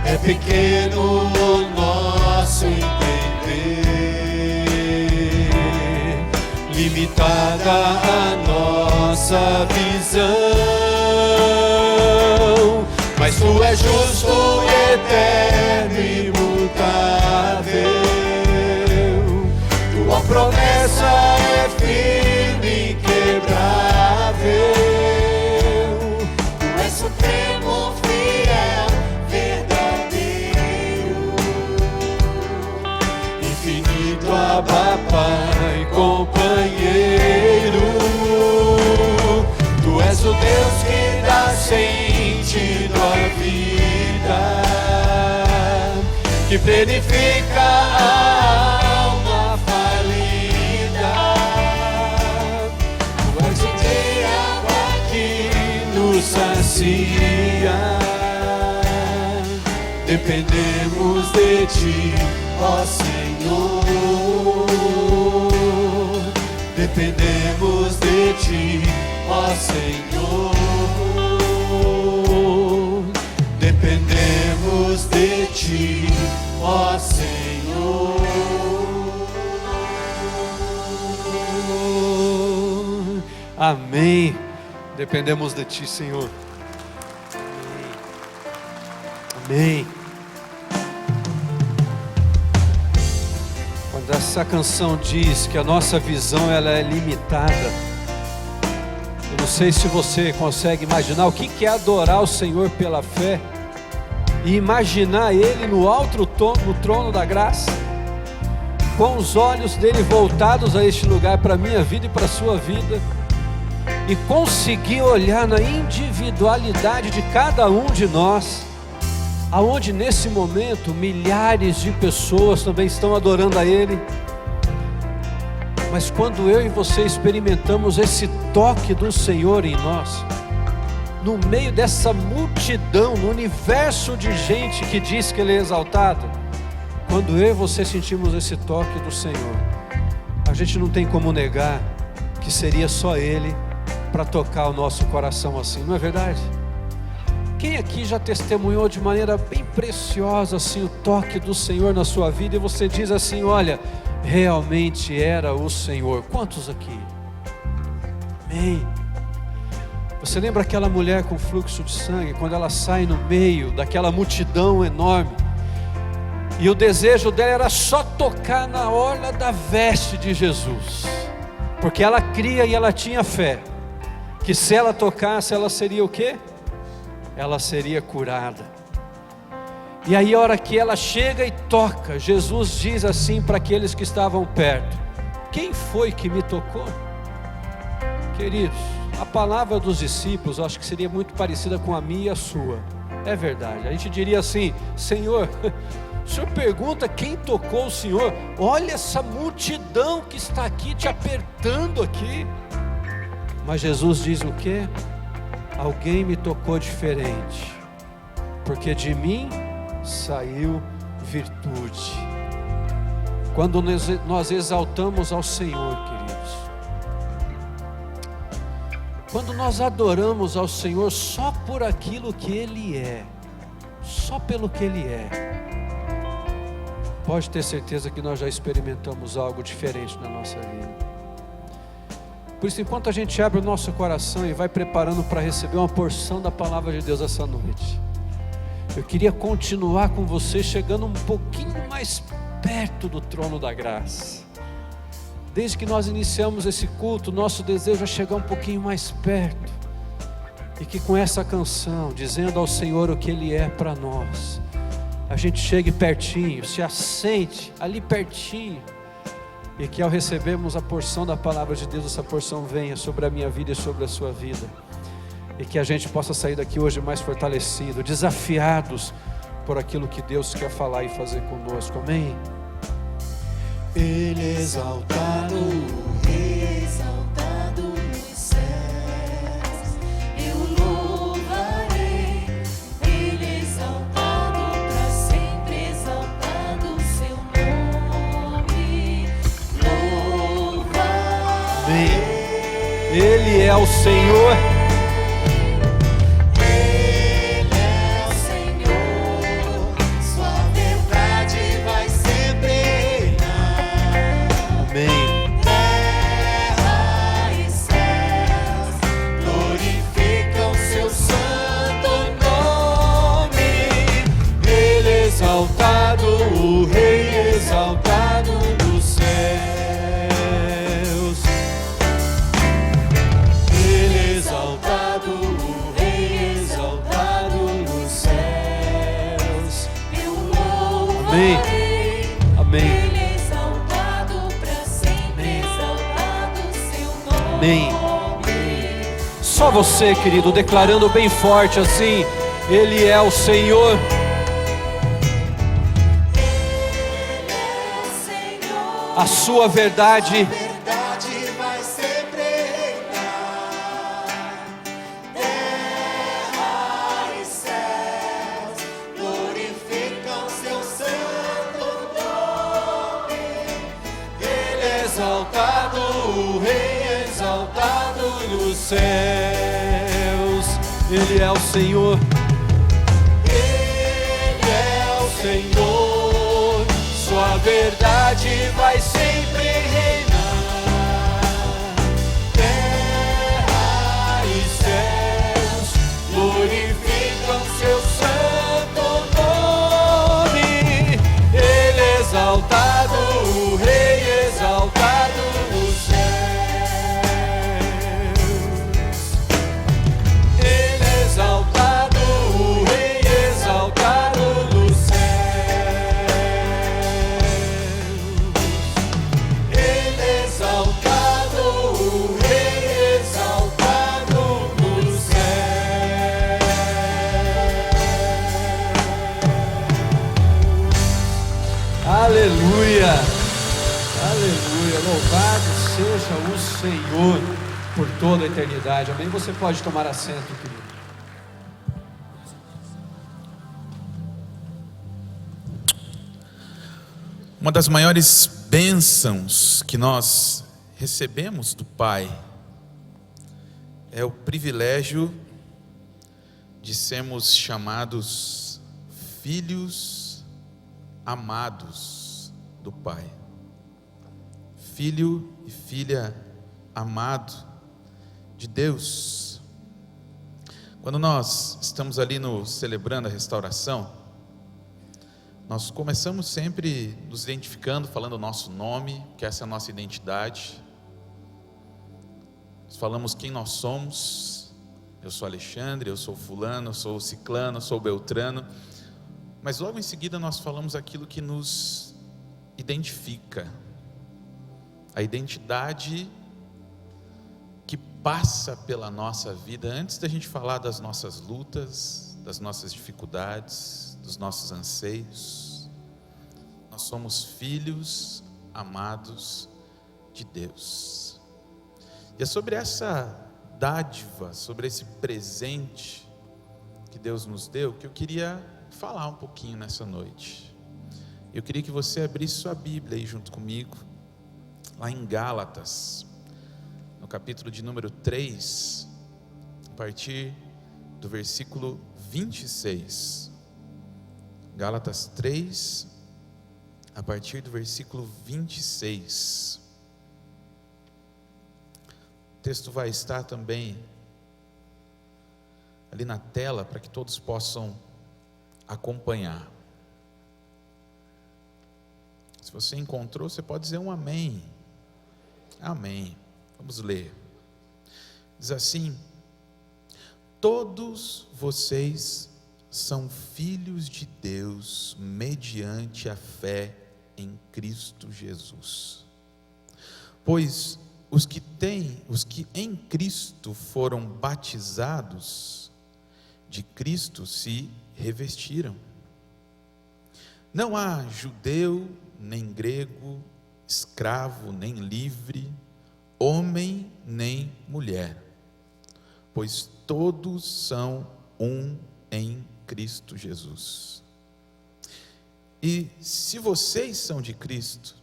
é pequeno o nosso entender, limitada a nossa visão. Mas Tu és justo e eterno, imutável. Tua promessa é firme, inquebrável. Supremo, fiel, verdadeiro, infinito, Abba, Pai, companheiro. Tu és o Deus que dá sentido à vida, que plenifica a alma falida. Tu és o água que nos sacia. Dependemos de Ti, ó Senhor. Dependemos de Ti, ó Senhor. Dependemos de Ti, ó Senhor. Amém. Dependemos de Ti, Senhor. Amém. Quando essa canção diz que a nossa visão ela é limitada, eu não sei se você consegue imaginar o que é adorar o Senhor pela fé e imaginar Ele no alto no trono da graça. com os olhos dele voltados a este lugar, para a minha vida e para a sua vida, e conseguir olhar na individualidade de cada um de nós, aonde nesse momento milhares de pessoas também estão adorando a Ele, mas quando eu e você experimentamos esse toque do Senhor em nós, no meio dessa multidão, no universo de gente que diz que Ele é exaltado, quando eu e você sentimos esse toque do Senhor, a gente não tem como negar que seria só Ele para tocar o nosso coração assim, não é verdade? Quem aqui já testemunhou de maneira bem preciosa assim o toque do Senhor na sua vida, e você diz assim: olha, realmente era o Senhor? Quantos aqui? Amém. Você lembra aquela mulher com fluxo de sangue, quando ela sai no meio daquela multidão enorme, e o desejo dela era só tocar na orla da veste de Jesus, porque ela cria e ela tinha fé, que se ela tocasse, ela seria o quê? Ela seria curada. E aí a hora que ela chega e toca, Jesus diz assim para aqueles que estavam perto: quem foi que me tocou? Queridos, a palavra dos discípulos, eu acho que seria muito parecida com a minha e a sua. É verdade, a gente diria assim: Senhor, o Senhor pergunta quem tocou o Senhor? Olha essa multidão que está aqui te apertando aqui. Mas Jesus diz o quê? Alguém me tocou diferente, porque de mim saiu virtude. Quando nós exaltamos ao Senhor, queridos, quando nós adoramos ao Senhor só por aquilo que Ele é, só pelo que Ele é, pode ter certeza que nós já experimentamos algo diferente na nossa vida. Por isso, enquanto a gente abre o nosso coração e vai preparando para receber uma porção da palavra de Deus essa noite, eu queria continuar com você chegando um pouquinho mais perto do trono da graça. Desde que nós iniciamos esse culto, nosso desejo é chegar um pouquinho mais perto, e que com essa canção, dizendo ao Senhor o que Ele é para nós, a gente chegue pertinho, se assente ali pertinho, e que ao recebermos a porção da palavra de Deus, essa porção venha sobre a minha vida e sobre a sua vida, e que a gente possa sair daqui hoje mais fortalecido, desafiados por aquilo que Deus quer falar e fazer conosco. Amém? Ele é exaltado, o Rei é exaltado nos céus. Eu louvarei, Ele é exaltado para sempre, exaltado o seu nome. Amém. Ele é o Senhor. O Rei exaltado dos céus, Ele exaltado, o Rei exaltado nos céus. Eu louvarei, Amém. Ele exaltado para sempre, exaltado seu nome. Amém. Só você, querido, declarando bem forte assim: Ele é o Senhor. A sua verdade vai sempre reinar. Terra e céus glorificam seu santo nome. Ele é exaltado, o Rei é exaltado nos céus. Ele é o Senhor. Ele é o Senhor. Sua verdade vai sempre reinar. Terra e céus glorificam seu santo nome. Ele é exaltado, o Rei exaltado nos céus. Ele é exaltado, o Rei exaltado nos céus. Aleluia, aleluia, louvado seja o Senhor por toda a eternidade, amém? Você pode tomar assento, querido. Uma das maiores bênçãos que nós recebemos do Pai é o privilégio de sermos chamados filhos amados do Pai. Filho e filha amado de Deus. Quando nós estamos ali celebrando a restauração, nós começamos sempre nos identificando, falando o nosso nome, que essa é a nossa identidade. Nós falamos quem nós somos. Eu sou Alexandre, eu sou fulano, eu sou ciclano, eu sou beltrano. Mas logo em seguida nós falamos aquilo que nos identifica. A identidade que passa pela nossa vida antes da gente falar das nossas lutas, das nossas dificuldades, dos nossos anseios. Nós somos filhos amados de Deus. E é sobre essa dádiva, sobre esse presente que Deus nos deu, que eu queria falar um pouquinho nessa noite. Eu queria que você abrisse sua Bíblia aí junto comigo, lá em Gálatas, no capítulo de número 3, a partir do versículo 26. Gálatas 3, a partir do versículo 26. O texto vai estar também ali na tela para que todos possam acompanhar. Se você encontrou, você pode dizer um amém. Amém. Vamos ler. Diz assim: todos vocês são filhos de Deus mediante a fé em Cristo Jesus. Pois os que em Cristo foram batizados, de Cristo se revestiram. Não há judeu, nem grego, escravo, nem livre, homem, nem mulher, pois todos são um em Cristo Jesus. E se vocês são de Cristo,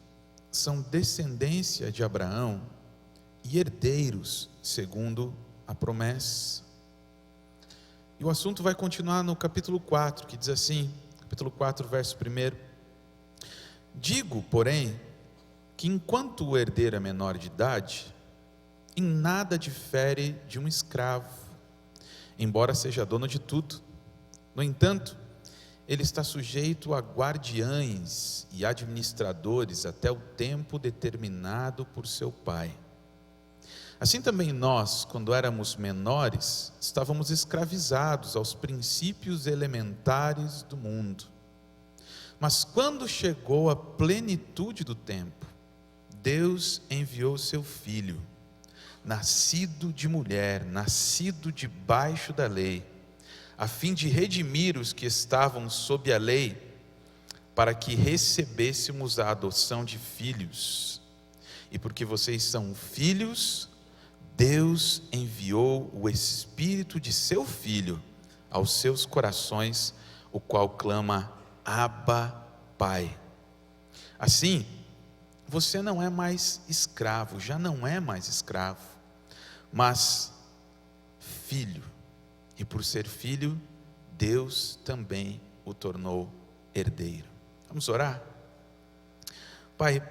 são descendência de Abraão e herdeiros segundo a promessa. E o assunto vai continuar no capítulo 4, que diz assim, capítulo 4, verso 1: digo, porém, que enquanto o herdeiro é menor de idade, em nada difere de um escravo, embora seja dono de tudo. No entanto, ele está sujeito a guardiães e administradores até o tempo determinado por seu pai. Assim também nós, quando éramos menores, estávamos escravizados aos princípios elementares do mundo. Mas quando chegou a plenitude do tempo, Deus enviou seu Filho, nascido de mulher, nascido debaixo da lei, a fim de redimir os que estavam sob a lei, para que recebêssemos a adoção de filhos. E porque vocês são filhos, Deus enviou o Espírito de seu Filho aos seus corações, o qual clama: Abba, Pai. Assim, você não é mais escravo, já não é mais escravo, mas filho. E por ser filho, Deus também o tornou herdeiro. Vamos orar? Pai,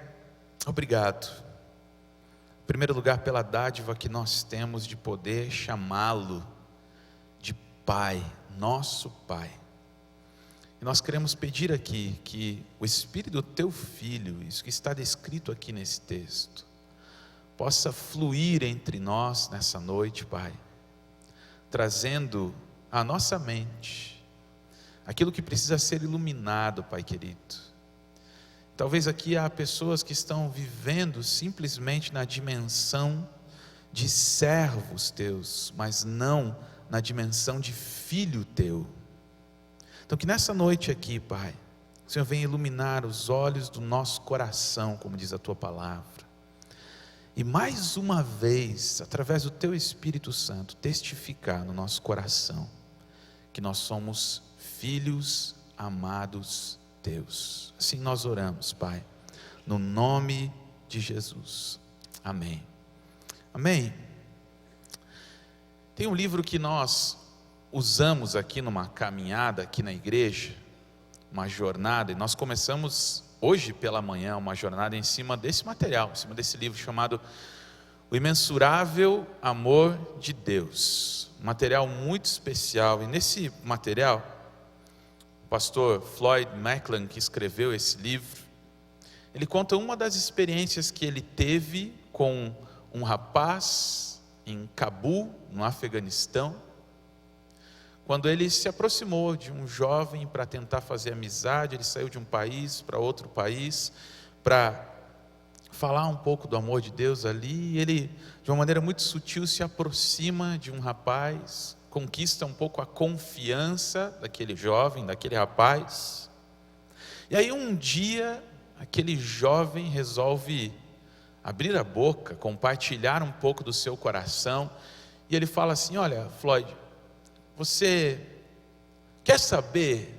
obrigado. Em primeiro lugar, pela dádiva que nós temos de poder chamá-lo de Pai, nosso Pai. E nós queremos pedir aqui que o Espírito do Teu Filho, isso que está descrito aqui nesse texto, possa fluir entre nós nessa noite, Pai, trazendo à nossa mente aquilo que precisa ser iluminado, Pai querido. Talvez aqui há pessoas que estão vivendo simplesmente na dimensão de servos teus, mas não na dimensão de filho teu. Então que nessa noite aqui, Pai, Senhor, venha iluminar os olhos do nosso coração, como diz a tua palavra. E mais uma vez, através do teu Espírito Santo, testificar no nosso coração que nós somos filhos amados teus. Assim nós oramos, Pai, no nome de Jesus. Amém. Amém. Tem um livro que nós usamos aqui numa caminhada aqui na igreja, uma jornada, e nós começamos hoje pela manhã uma jornada em cima desse material, em cima desse livro chamado O Imensurável Amor de Deus. Um material muito especial, e nesse material, o pastor Floyd McClellan, que escreveu esse livro, ele conta uma das experiências que ele teve com um rapaz em Cabul, no Afeganistão, quando ele se aproximou de um jovem para tentar fazer amizade. Ele saiu de um país para outro país para falar um pouco do amor de Deus ali, e ele, de uma maneira muito sutil, se aproxima de um rapaz, conquista um pouco a confiança daquele jovem, daquele rapaz, e aí um dia, aquele jovem resolve abrir a boca, compartilhar um pouco do seu coração, e ele fala assim: olha, Floyd, você quer saber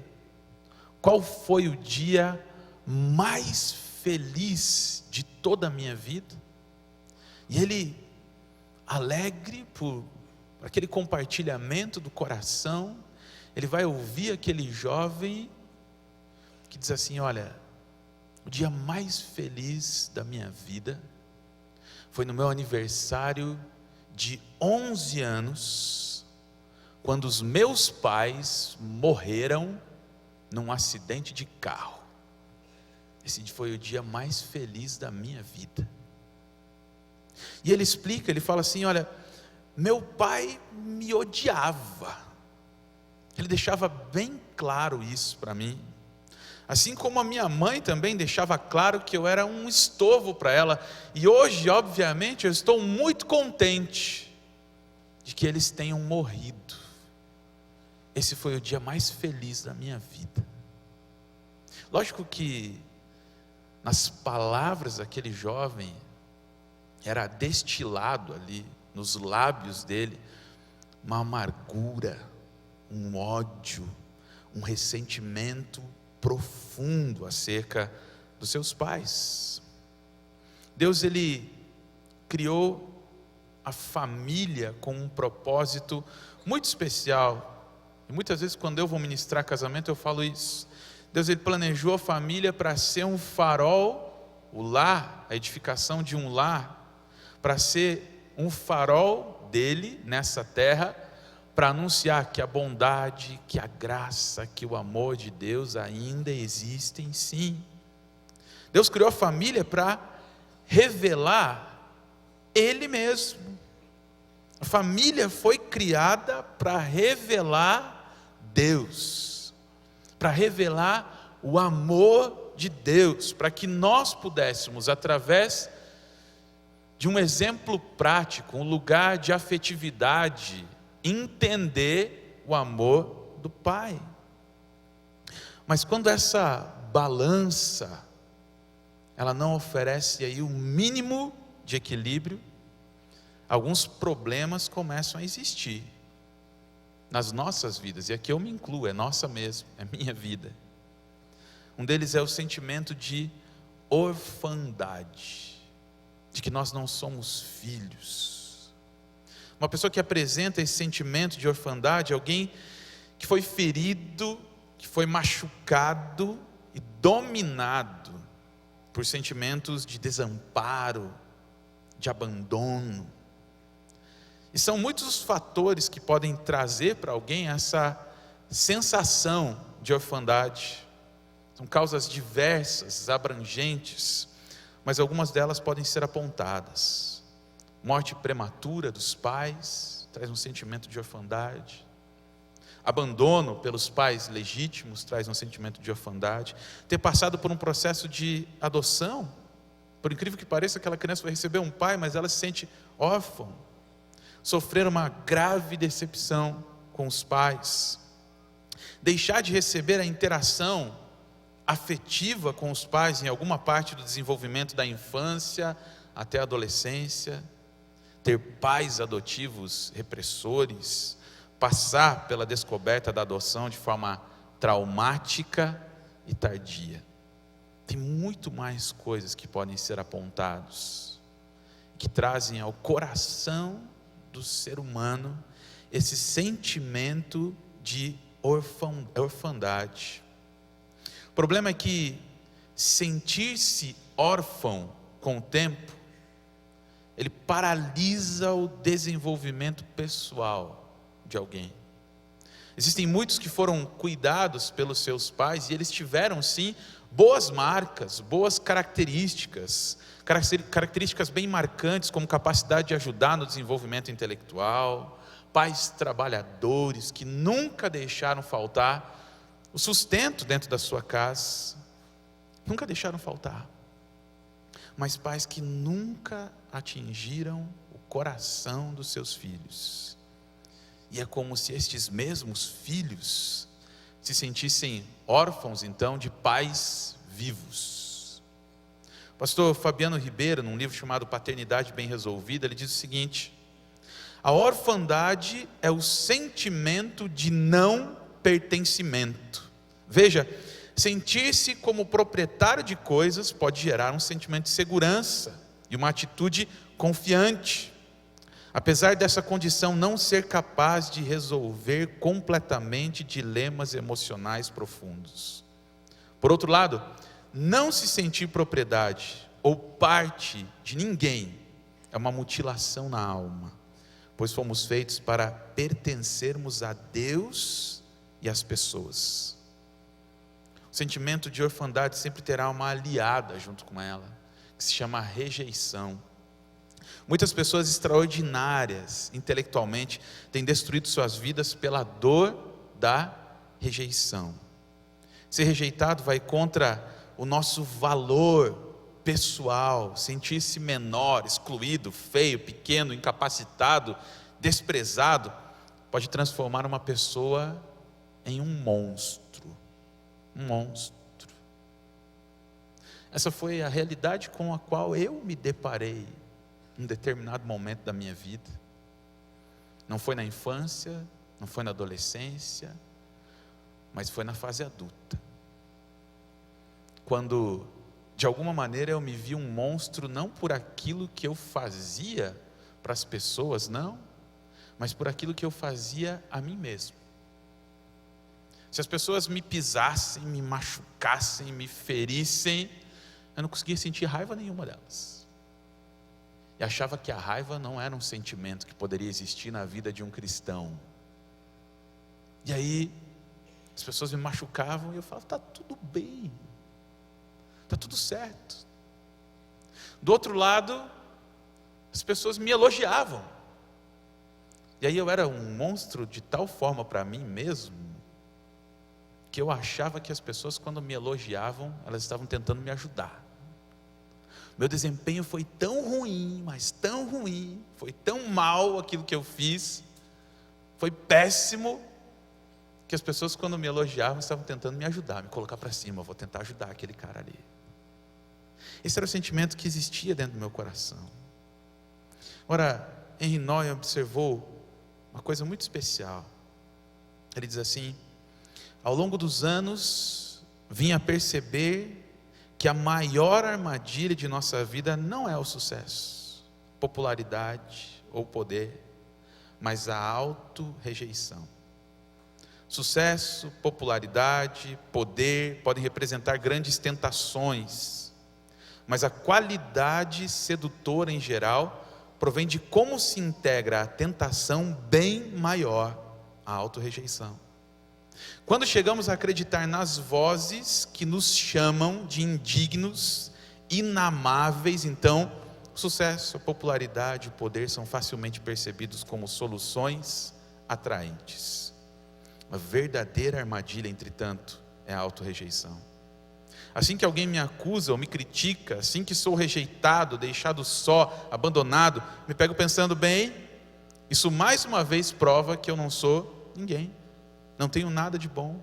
qual foi o dia mais feliz de toda a minha vida? E ele, alegre por aquele compartilhamento do coração, ele vai ouvir aquele jovem que diz assim: olha, o dia mais feliz da minha vida foi no meu aniversário de 11 anos, quando os meus pais morreram num acidente de carro. Esse foi o dia mais feliz da minha vida. E ele explica, ele fala assim: olha, meu pai me odiava. Ele deixava bem claro isso para mim. Assim como a minha mãe também deixava claro que eu era um estorvo para ela. E hoje, obviamente, eu estou muito contente de que eles tenham morrido. Esse foi o dia mais feliz da minha vida. Lógico que nas palavras daquele jovem era destilado ali nos lábios dele uma amargura, um ódio, um ressentimento profundo acerca dos seus pais. Deus, ele criou a família com um propósito muito especial. E muitas vezes quando eu vou ministrar casamento eu falo isso. Deus, ele planejou a família para ser um farol, o lar, a edificação de um lar, para ser um farol dele nessa terra, para anunciar que a bondade, que a graça, que o amor de Deus ainda existem sim. Deus criou a família para revelar Ele mesmo. A família foi criada para revelar Deus, para revelar o amor de Deus, para que nós pudéssemos, através de um exemplo prático, um lugar de afetividade, entender o amor do Pai. Mas quando essa balança, ela não oferece aí o mínimo de equilíbrio, alguns problemas começam a existir nas nossas vidas, e aqui eu me incluo, é nossa mesmo, é minha vida. Um deles é o sentimento de orfandade, de que nós não somos filhos. Uma pessoa que apresenta esse sentimento de orfandade é alguém que foi ferido, que foi machucado e dominado por sentimentos de desamparo, de abandono. E são muitos os fatores que podem trazer para alguém essa sensação de orfandade. São causas diversas, abrangentes, mas algumas delas podem ser apontadas. Morte prematura dos pais traz um sentimento de orfandade. Abandono pelos pais legítimos traz um sentimento de orfandade. Ter passado por um processo de adoção, por incrível que pareça, aquela criança vai receber um pai, mas ela se sente órfã. Sofrer uma grave decepção com os pais. Deixar de receber a interação afetiva com os pais em alguma parte do desenvolvimento da infância até a adolescência, ter pais adotivos repressores, passar pela descoberta da adoção de forma traumática e tardia. Tem muito mais coisas que podem ser apontados, que trazem ao coração do ser humano esse sentimento de orfandade. O problema é que sentir-se órfão com o tempo, ele paralisa o desenvolvimento pessoal de alguém. Existem muitos que foram cuidados pelos seus pais e eles tiveram sim boas marcas, boas características bem marcantes, como capacidade de ajudar no desenvolvimento intelectual, pais trabalhadores que nunca deixaram faltar o sustento dentro da sua casa, nunca deixaram faltar, mas pais que nunca atingiram o coração dos seus filhos. E é como se estes mesmos filhos se sentissem órfãos então de pais vivos. O pastor Fabiano Ribeiro, num livro chamado Paternidade Bem Resolvida, ele diz o seguinte: a orfandade é o sentimento de não pertencimento. Veja, sentir-se como proprietário de coisas pode gerar um sentimento de segurança e uma atitude confiante, apesar dessa condição não ser capaz de resolver completamente dilemas emocionais profundos. Por outro lado, não se sentir propriedade ou parte de ninguém é uma mutilação na alma, pois fomos feitos para pertencermos a Deus e às pessoas. O sentimento de orfandade sempre terá uma aliada junto com ela, que se chama rejeição. Muitas pessoas extraordinárias intelectualmente têm destruído suas vidas pela dor da rejeição. Ser rejeitado vai contra o nosso valor pessoal, sentir-se menor, excluído, feio, pequeno, incapacitado, desprezado, pode transformar uma pessoa em um monstro. Um monstro. Essa foi a realidade com a qual eu me deparei em um determinado momento da minha vida. Não foi na infância, não foi na adolescência, mas foi na fase adulta. Quando, de alguma maneira, eu me vi um monstro, não por aquilo que eu fazia para as pessoas, não, mas por aquilo que eu fazia a mim mesmo. Se as pessoas me pisassem, me machucassem, me ferissem, eu não conseguia sentir raiva nenhuma delas. E achava que a raiva não era um sentimento que poderia existir na vida de um cristão. E aí, as pessoas me machucavam e eu falava, está tudo bem, está tudo certo. Do outro lado, as pessoas me elogiavam. E aí eu era um monstro de tal forma para mim mesmo, que eu achava que as pessoas, quando me elogiavam, elas estavam tentando me ajudar. Meu desempenho foi tão ruim, mas tão ruim, foi tão mal aquilo que eu fiz, foi péssimo, que as pessoas, quando me elogiavam, estavam tentando me ajudar, me colocar para cima. Eu vou tentar ajudar aquele cara ali. Esse era o sentimento que existia dentro do meu coração. Ora, Henry Noy observou uma coisa muito especial. Ele diz assim: ao longo dos anos, vim a perceber que a maior armadilha de nossa vida não é o sucesso, popularidade ou poder, mas a auto-rejeição. Sucesso, popularidade, poder podem representar grandes tentações, mas a qualidade sedutora em geral provém de como se integra a tentação bem maior, a auto-rejeição. Quando chegamos a acreditar nas vozes que nos chamam de indignos, inamáveis, então sucesso, popularidade e poder são facilmente percebidos como soluções atraentes. A verdadeira armadilha, entretanto, é a auto-rejeição. Assim que alguém me acusa ou me critica, assim que sou rejeitado, deixado só, abandonado, me pego pensando, bem, isso mais uma vez prova que eu não sou ninguém, não tenho nada de bom,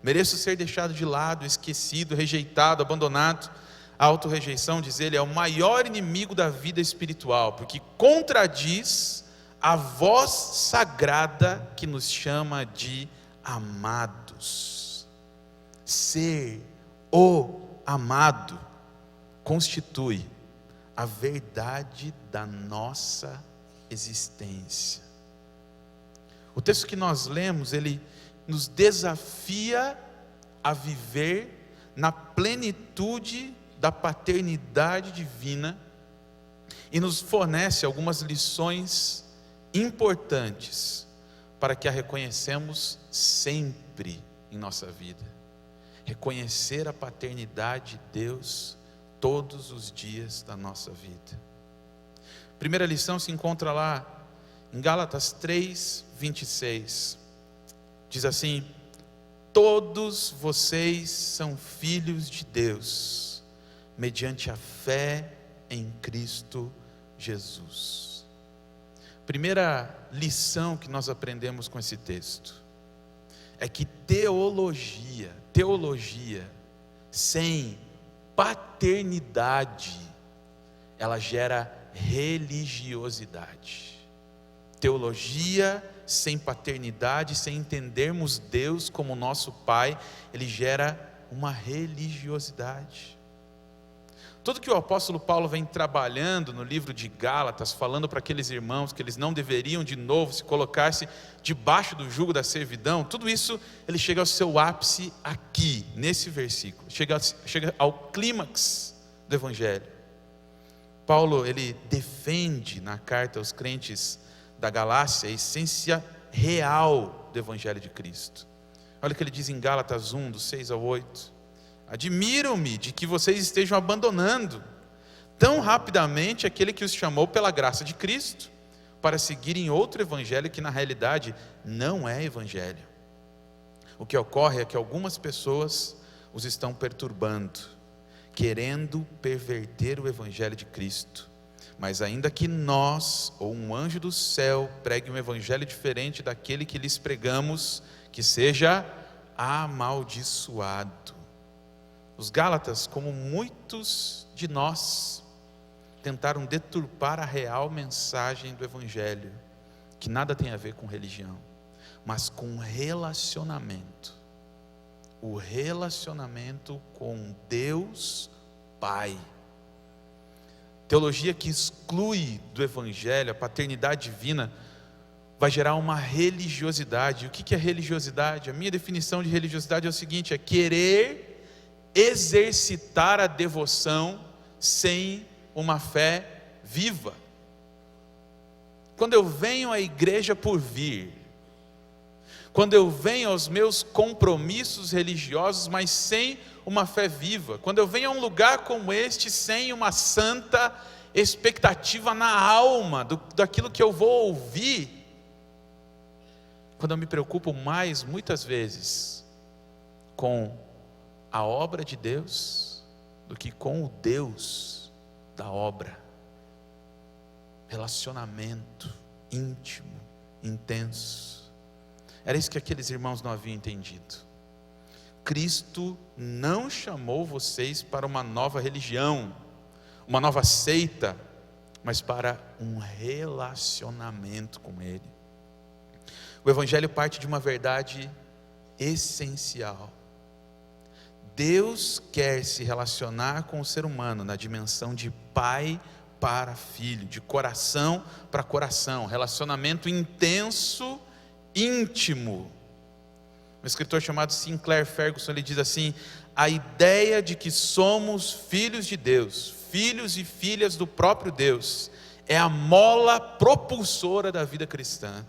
Mereço ser deixado de lado, esquecido, rejeitado, abandonado. A autorrejeição, diz ele, é o maior inimigo da vida espiritual, porque contradiz a voz sagrada que nos chama de amados. Ser o amado constitui a verdade da nossa existência. O texto que nós lemos, ele nos desafia a viver na plenitude da paternidade divina e nos fornece algumas lições importantes para que a reconhecemos sempre em nossa vida. Reconhecer a paternidade de Deus todos os dias da nossa vida. Primeira lição se encontra lá em Gálatas 3:26. Diz assim: todos vocês são filhos de Deus, mediante a fé em Cristo Jesus. Primeira lição que nós aprendemos com esse texto é que teologia sem paternidade, ela gera religiosidade. Teologia sem paternidade, sem entendermos Deus como nosso Pai, ele gera uma religiosidade. Tudo que o apóstolo Paulo vem trabalhando no livro de Gálatas, falando para aqueles irmãos que eles não deveriam de novo se colocar-se debaixo do jugo da servidão, tudo isso ele chega ao seu ápice aqui, nesse versículo, chega ao clímax do Evangelho. Paulo, ele defende na carta aos crentes da Galácia a essência real do Evangelho de Cristo. Olha o que ele diz em Gálatas 1, do 6 ao 8. Admiro-me de que vocês estejam abandonando tão rapidamente aquele que os chamou pela graça de Cristo, para seguirem outro evangelho que na realidade não é evangelho. O que ocorre é que algumas pessoas os estão perturbando, querendo perverter o evangelho de Cristo. Mas ainda que nós, ou um anjo do céu, pregue um evangelho diferente daquele que lhes pregamos, que seja amaldiçoado. Os Gálatas, como muitos de nós, tentaram deturpar a real mensagem do Evangelho, que nada tem a ver com religião, mas com relacionamento. O relacionamento com Deus Pai. Teologia que exclui do Evangelho a paternidade divina vai gerar uma religiosidade. O que é religiosidade? A minha definição de religiosidade é o seguinte: é querer exercitar a devoção sem uma fé viva. Quando eu venho à igreja por vir, quando eu venho aos meus compromissos religiosos, mas sem uma fé viva, quando eu venho a um lugar como este sem uma santa expectativa na alma daquilo que eu vou ouvir, quando eu me preocupo mais, muitas vezes, com a obra de Deus do que com o Deus da obra. Relacionamento íntimo, intenso. Era isso que aqueles irmãos não haviam entendido. Cristo não chamou vocês para uma nova religião, uma nova seita, mas para um relacionamento com Ele. O Evangelho parte de uma verdade essencial. Deus quer se relacionar com o ser humano na dimensão de pai para filho, de coração para coração, relacionamento intenso, íntimo. Um escritor chamado Sinclair Ferguson, ele diz assim: a ideia de que somos filhos de Deus, filhos e filhas do próprio Deus, é a mola propulsora da vida cristã.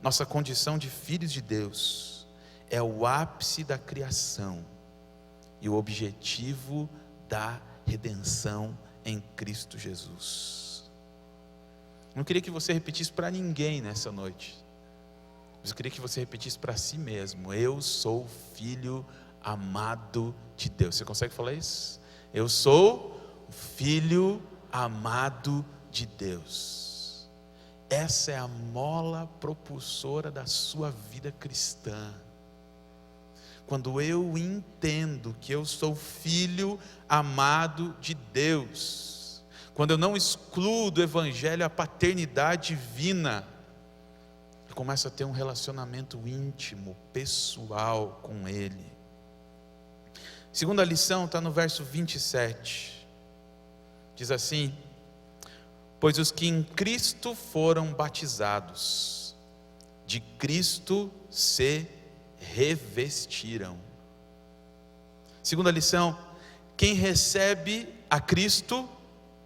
Nossa condição de filhos de Deus é o ápice da criação e o objetivo da redenção em Cristo Jesus. Não queria que você repetisse para ninguém nessa noite, mas eu queria que você repetisse para si mesmo: eu sou filho amado de Deus. Você consegue falar isso? Eu sou filho amado de Deus. Essa é a mola propulsora da sua vida cristã. quando eu entendo que eu sou filho amado de Deus, quando eu não excluo do Evangelho a paternidade divina, eu começo a ter um relacionamento íntimo, pessoal com Ele. Segunda lição está no verso 27, diz assim: pois os que em Cristo foram batizados, de Cristo se revestiram. Segunda lição: quem recebe a Cristo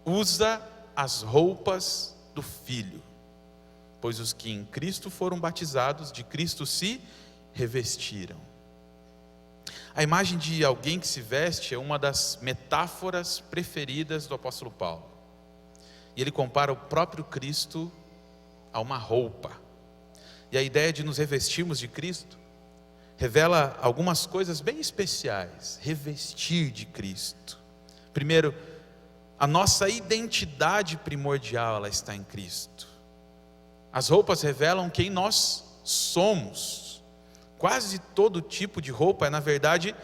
usa as roupas do Filho, pois os que em Cristo foram batizados, de Cristo se revestiram. A imagem de alguém que se veste é uma das metáforas preferidas do apóstolo Paulo, e ele compara o próprio Cristo a uma roupa. E a ideia de nos revestirmos de Cristo revela algumas coisas bem especiais. Revestir de Cristo. Primeiro, a nossa identidade primordial, ela está em Cristo. As roupas revelam quem nós somos. Quase todo tipo de roupa é, na verdade,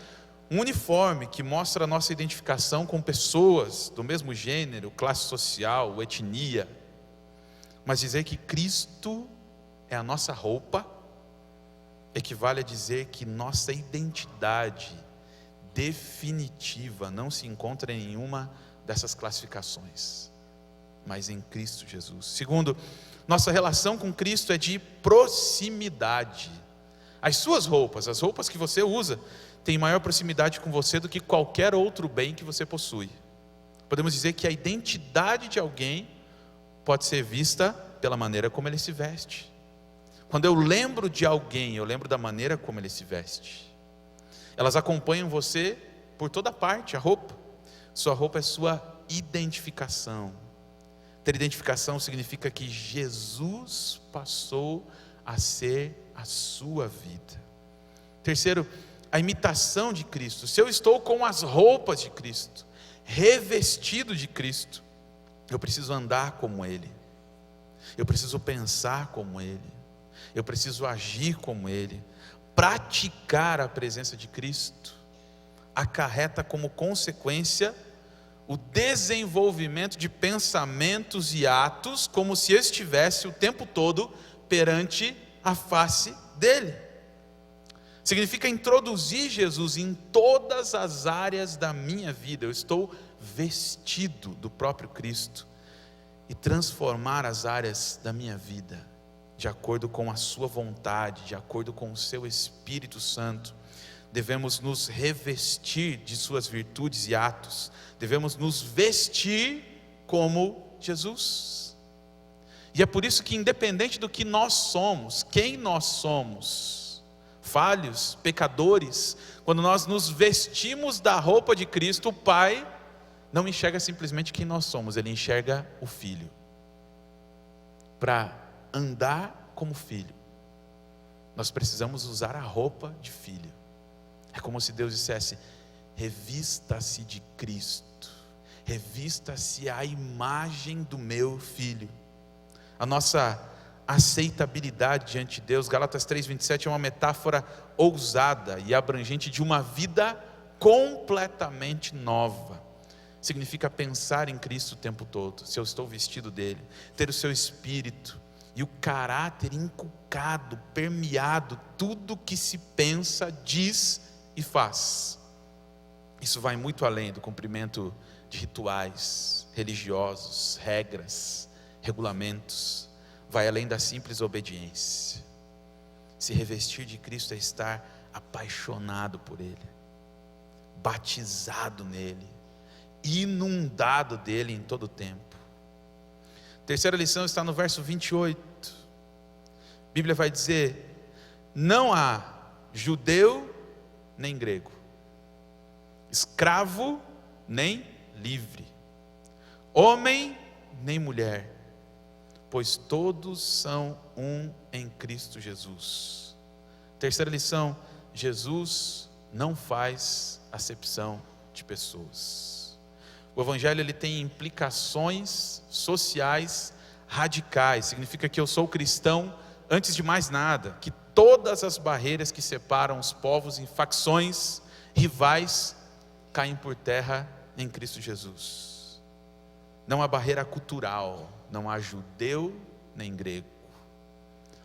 um uniforme que mostra a nossa identificação com pessoas do mesmo gênero, classe social, etnia. Mas dizer que Cristo é a nossa roupa equivale a dizer que nossa identidade definitiva não se encontra em nenhuma dessas classificações, mas em Cristo Jesus. Segundo, nossa relação com Cristo é de proximidade. As suas roupas, as roupas que você usa, têm maior proximidade com você do que qualquer outro bem que você possui. Podemos dizer que a identidade de alguém pode ser vista pela maneira como ele se veste. Quando eu lembro de alguém, eu lembro da maneira como ele se veste. Elas acompanham você por toda parte, a roupa. Sua roupa é sua identificação. Ter identificação significa que Jesus passou a ser a sua vida. Terceiro, a imitação de Cristo. Se eu estou com as roupas de Cristo, revestido de Cristo, eu preciso andar como Ele, eu preciso pensar como Ele, eu preciso agir como Ele. Praticar a presença de Cristo acarreta como consequência o desenvolvimento de pensamentos e atos como se eu estivesse o tempo todo perante a face dele. Significa introduzir Jesus em todas as áreas da minha vida. Eu estou vestido do próprio Cristo e transformar as áreas da minha vida de acordo com a sua vontade, de acordo com o seu Espírito Santo. Devemos nos revestir de suas virtudes e atos. Devemos nos vestir como Jesus. E é por isso que, independente do que nós somos, quem nós somos, falhos, pecadores, quando nós nos vestimos da roupa de Cristo, o Pai não enxerga simplesmente quem nós somos, Ele enxerga o Filho. Para andar como filho, nós precisamos usar a roupa de filho. É como se Deus dissesse: revista-se de Cristo, revista-se a imagem do meu Filho. A nossa aceitabilidade diante de Deus, Gálatas 3:27, é uma metáfora ousada e abrangente de uma vida completamente nova. Significa pensar em Cristo o tempo todo. Se eu estou vestido dele, ter o seu Espírito e o caráter inculcado, permeado, tudo que se pensa, diz e faz. Isso vai muito além do cumprimento de rituais religiosos, regras, regulamentos. Vai além da simples obediência. Se revestir de Cristo é estar apaixonado por Ele, batizado nele, inundado dele em todo o tempo. Terceira lição está no verso 28. A Bíblia vai dizer: não há judeu nem grego, escravo nem livre, homem nem mulher, pois todos são um em Cristo Jesus. Terceira lição: Jesus não faz acepção de pessoas. O Evangelho, ele tem implicações sociais radicais. Significa que eu sou cristão antes de mais nada, que todas as barreiras que separam os povos em facções rivais caem por terra em Cristo Jesus. Não há barreira cultural, não há judeu nem grego.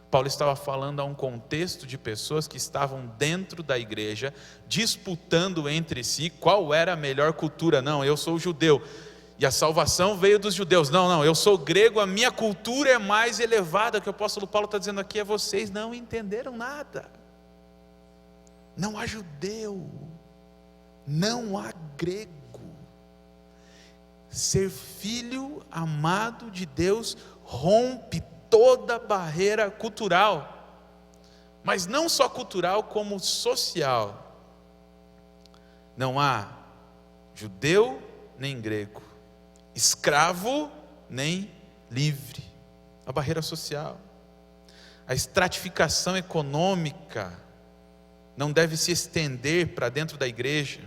Paulo estava falando a um contexto de pessoas que estavam dentro da igreja, disputando entre si qual era a melhor cultura. Não, eu sou judeu, e a salvação veio dos judeus. Não, eu sou grego, a minha cultura é mais elevada. O que o apóstolo Paulo está dizendo aqui é: vocês não entenderam nada. Não há judeu, não há grego. Ser filho amado de Deus rompe toda barreira cultural, mas não só cultural, como social. Não há judeu nem grego, escravo nem livre. A barreira social, a estratificação econômica não deve se estender para dentro da igreja.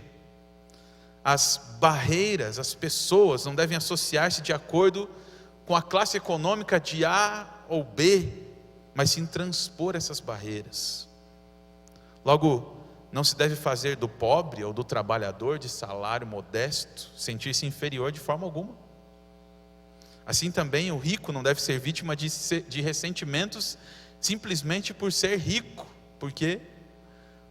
As barreiras, as pessoas não devem associar-se de acordo com a classe econômica de A ou B, mas sim transpor essas barreiras. Logo, não se deve fazer do pobre ou do trabalhador de salário modesto sentir-se inferior de forma alguma. Assim também o rico não deve ser vítima de ressentimentos simplesmente por ser rico. Por quê?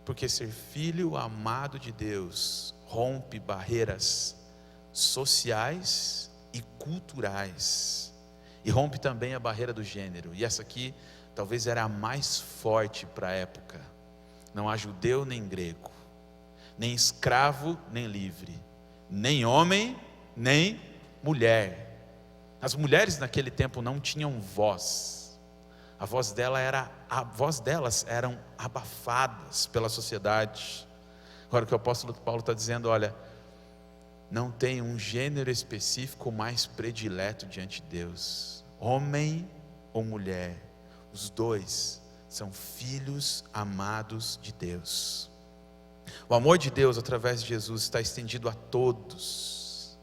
Porque ser filho amado de Deus rompe barreiras sociais e culturais, e rompe também a barreira do gênero. E essa aqui talvez era a mais forte para a época. Não há judeu nem grego, nem escravo nem livre, nem homem nem mulher. As mulheres naquele tempo não tinham voz. A voz delas eram abafadas pela sociedade. Agora, o que o apóstolo Paulo está dizendo: olha, não tem um gênero específico mais predileto diante de Deus. Homem ou mulher, os dois são filhos amados de Deus. O amor de Deus através de Jesus está estendido a todos.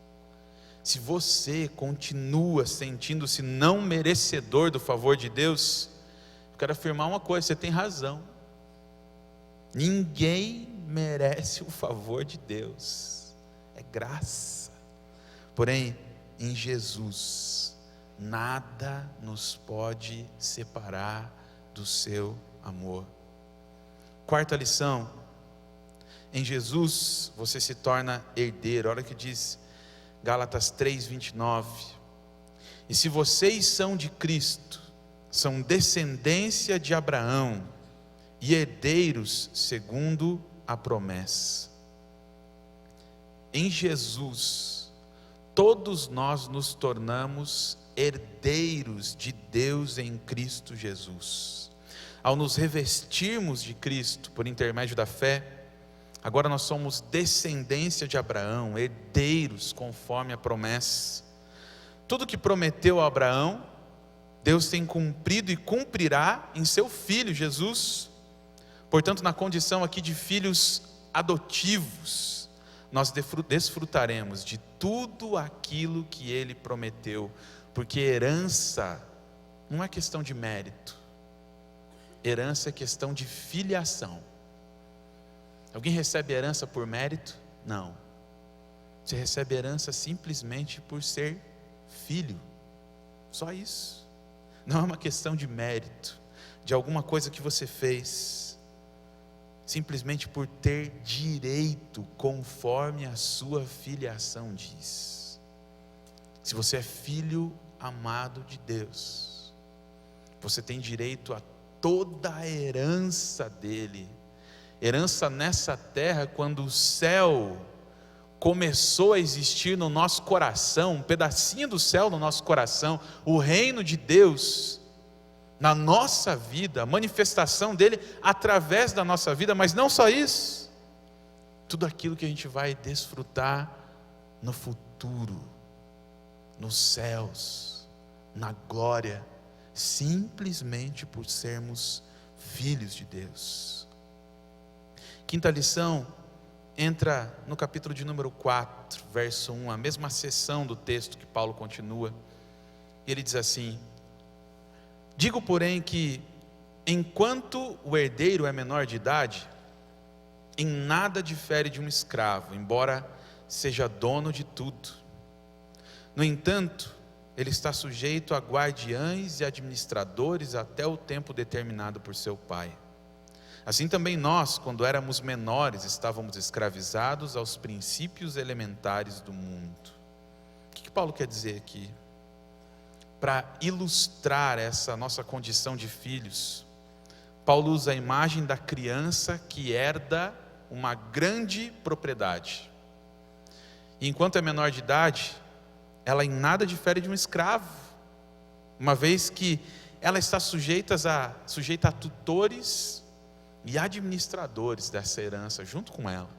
Se você continua sentindo-se não merecedor do favor de Deus, eu quero afirmar uma coisa: você tem razão. Ninguém merece o favor de Deus, é graça. Porém, em Jesus, nada nos pode separar do seu amor. Quarta lição: em Jesus você se torna herdeiro. Olha o que diz Gálatas 3:29. E se vocês são de Cristo, são descendência de Abraão e herdeiros segundo a promessa. Em Jesus, todos nós nos tornamos herdeiros de Deus em Cristo Jesus. Ao nos revestirmos de Cristo por intermédio da fé, agora nós somos descendência de Abraão, herdeiros conforme a promessa. Tudo que prometeu a Abraão, Deus tem cumprido e cumprirá em seu Filho Jesus. Portanto, na condição aqui de filhos adotivos, nós desfrutaremos de tudo aquilo que Ele prometeu, porque herança não é questão de mérito, herança é questão de filiação. Alguém recebe herança por mérito? Não. Você recebe herança simplesmente por ser filho, só isso. Não é uma questão de mérito, de alguma coisa que você fez, simplesmente por ter direito conforme a sua filiação diz. Se você é filho amado de Deus, você tem direito a toda a herança dele. Herança nessa terra, quando o céu começou a existir no nosso coração, um pedacinho do céu no nosso coração, o reino de Deus na nossa vida, a manifestação dele através da nossa vida. Mas não só isso, tudo aquilo que a gente vai desfrutar no futuro, nos céus, na glória, simplesmente por sermos filhos de Deus. Quinta lição entra no capítulo de número 4, verso 1, a mesma seção do texto que Paulo continua. Ele diz assim: digo, porém, que enquanto o herdeiro é menor de idade, em nada difere de um escravo, embora seja dono de tudo. No entanto, ele está sujeito a guardiães e administradores até o tempo determinado por seu pai. Assim também nós, quando éramos menores, estávamos escravizados aos princípios elementares do mundo. O que Paulo quer dizer aqui? Para ilustrar essa nossa condição de filhos, Paulo usa a imagem da criança que herda uma grande propriedade. E enquanto é menor de idade, ela em nada difere de um escravo, uma vez que ela está sujeita a tutores e administradores dessa herança junto com ela.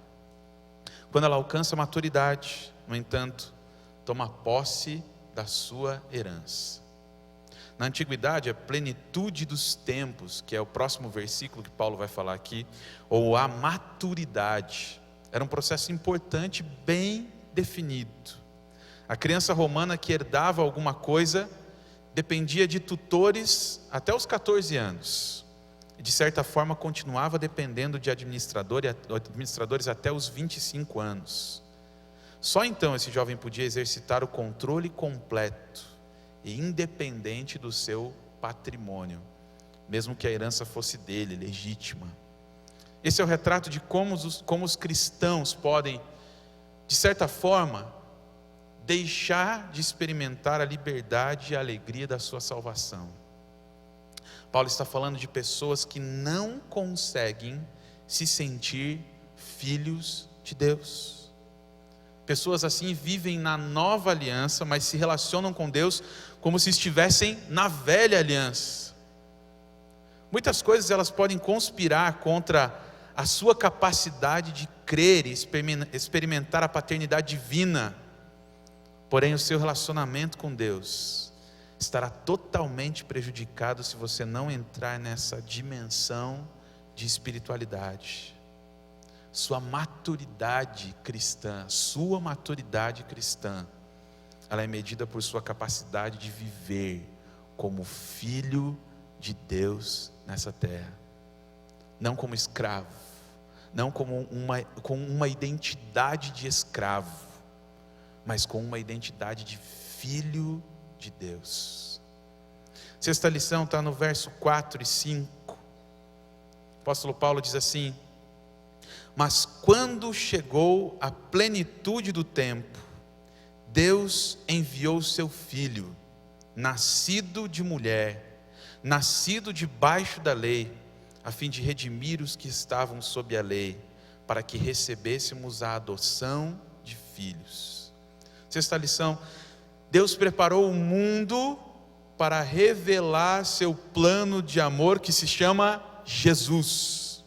Quando ela alcança a maturidade, no entanto, toma posse da sua herança. Na antiguidade, a plenitude dos tempos, que é o próximo versículo que Paulo vai falar aqui, ou a maturidade, era um processo importante, bem definido. A criança romana que herdava alguma coisa dependia de tutores até os 14 anos. E de certa forma continuava dependendo de administradores até os 25 anos. Só então esse jovem podia exercitar o controle completo e independente do seu patrimônio, mesmo que a herança fosse dele, legítima. Esse é o retrato de como os cristãos podem, de certa forma, deixar de experimentar a liberdade e a alegria da sua salvação. Paulo está falando de pessoas que não conseguem se sentir filhos de Deus. Pessoas assim vivem na nova aliança, mas se relacionam com Deus como se estivessem na velha aliança. Muitas coisas elas podem conspirar contra a sua capacidade de crer e experimentar a paternidade divina. Porém, o seu relacionamento com Deus estará totalmente prejudicado se você não entrar nessa dimensão de espiritualidade. Sua maturidade cristã, ela é medida por sua capacidade de viver como filho de Deus nessa terra. Não como escravo, não com uma identidade de escravo, mas com uma identidade de filho de Deus. Sexta lição está no verso 4 e 5. O apóstolo Paulo diz assim: mas quando chegou a plenitude do tempo, Deus enviou seu filho, nascido de mulher, nascido debaixo da lei, a fim de redimir os que estavam sob a lei, para que recebêssemos a adoção de filhos. Sexta lição: Deus preparou o mundo para revelar seu plano de amor que se chama Jesus.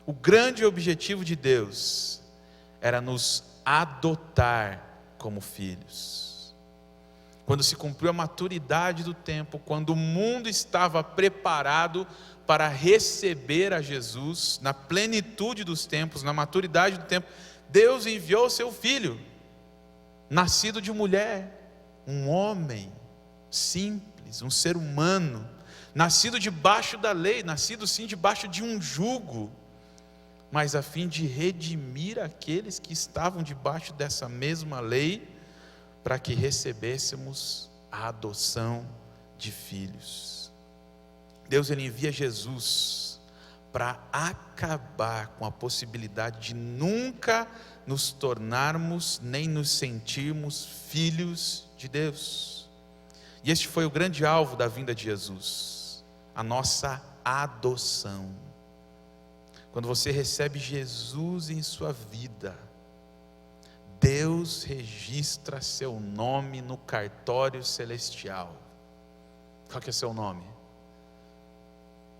O grande objetivo de Deus era nos adotar como filhos. Quando se cumpriu a maturidade do tempo, quando o mundo estava preparado para receber a Jesus, na plenitude dos tempos, na maturidade do tempo, Deus enviou seu filho, nascido de mulher, um homem simples, um ser humano, nascido debaixo da lei, nascido sim debaixo de um jugo, mas a fim de redimir aqueles que estavam debaixo dessa mesma lei, para que recebêssemos a adoção de filhos. Deus ele envia Jesus para acabar com a possibilidade de nunca nos tornarmos nem nos sentirmos filhos de Deus. E este foi o grande alvo da vinda de Jesus, a nossa adoção. Quando você recebe Jesus em sua vida, Deus registra seu nome no cartório celestial. Qual que é seu nome?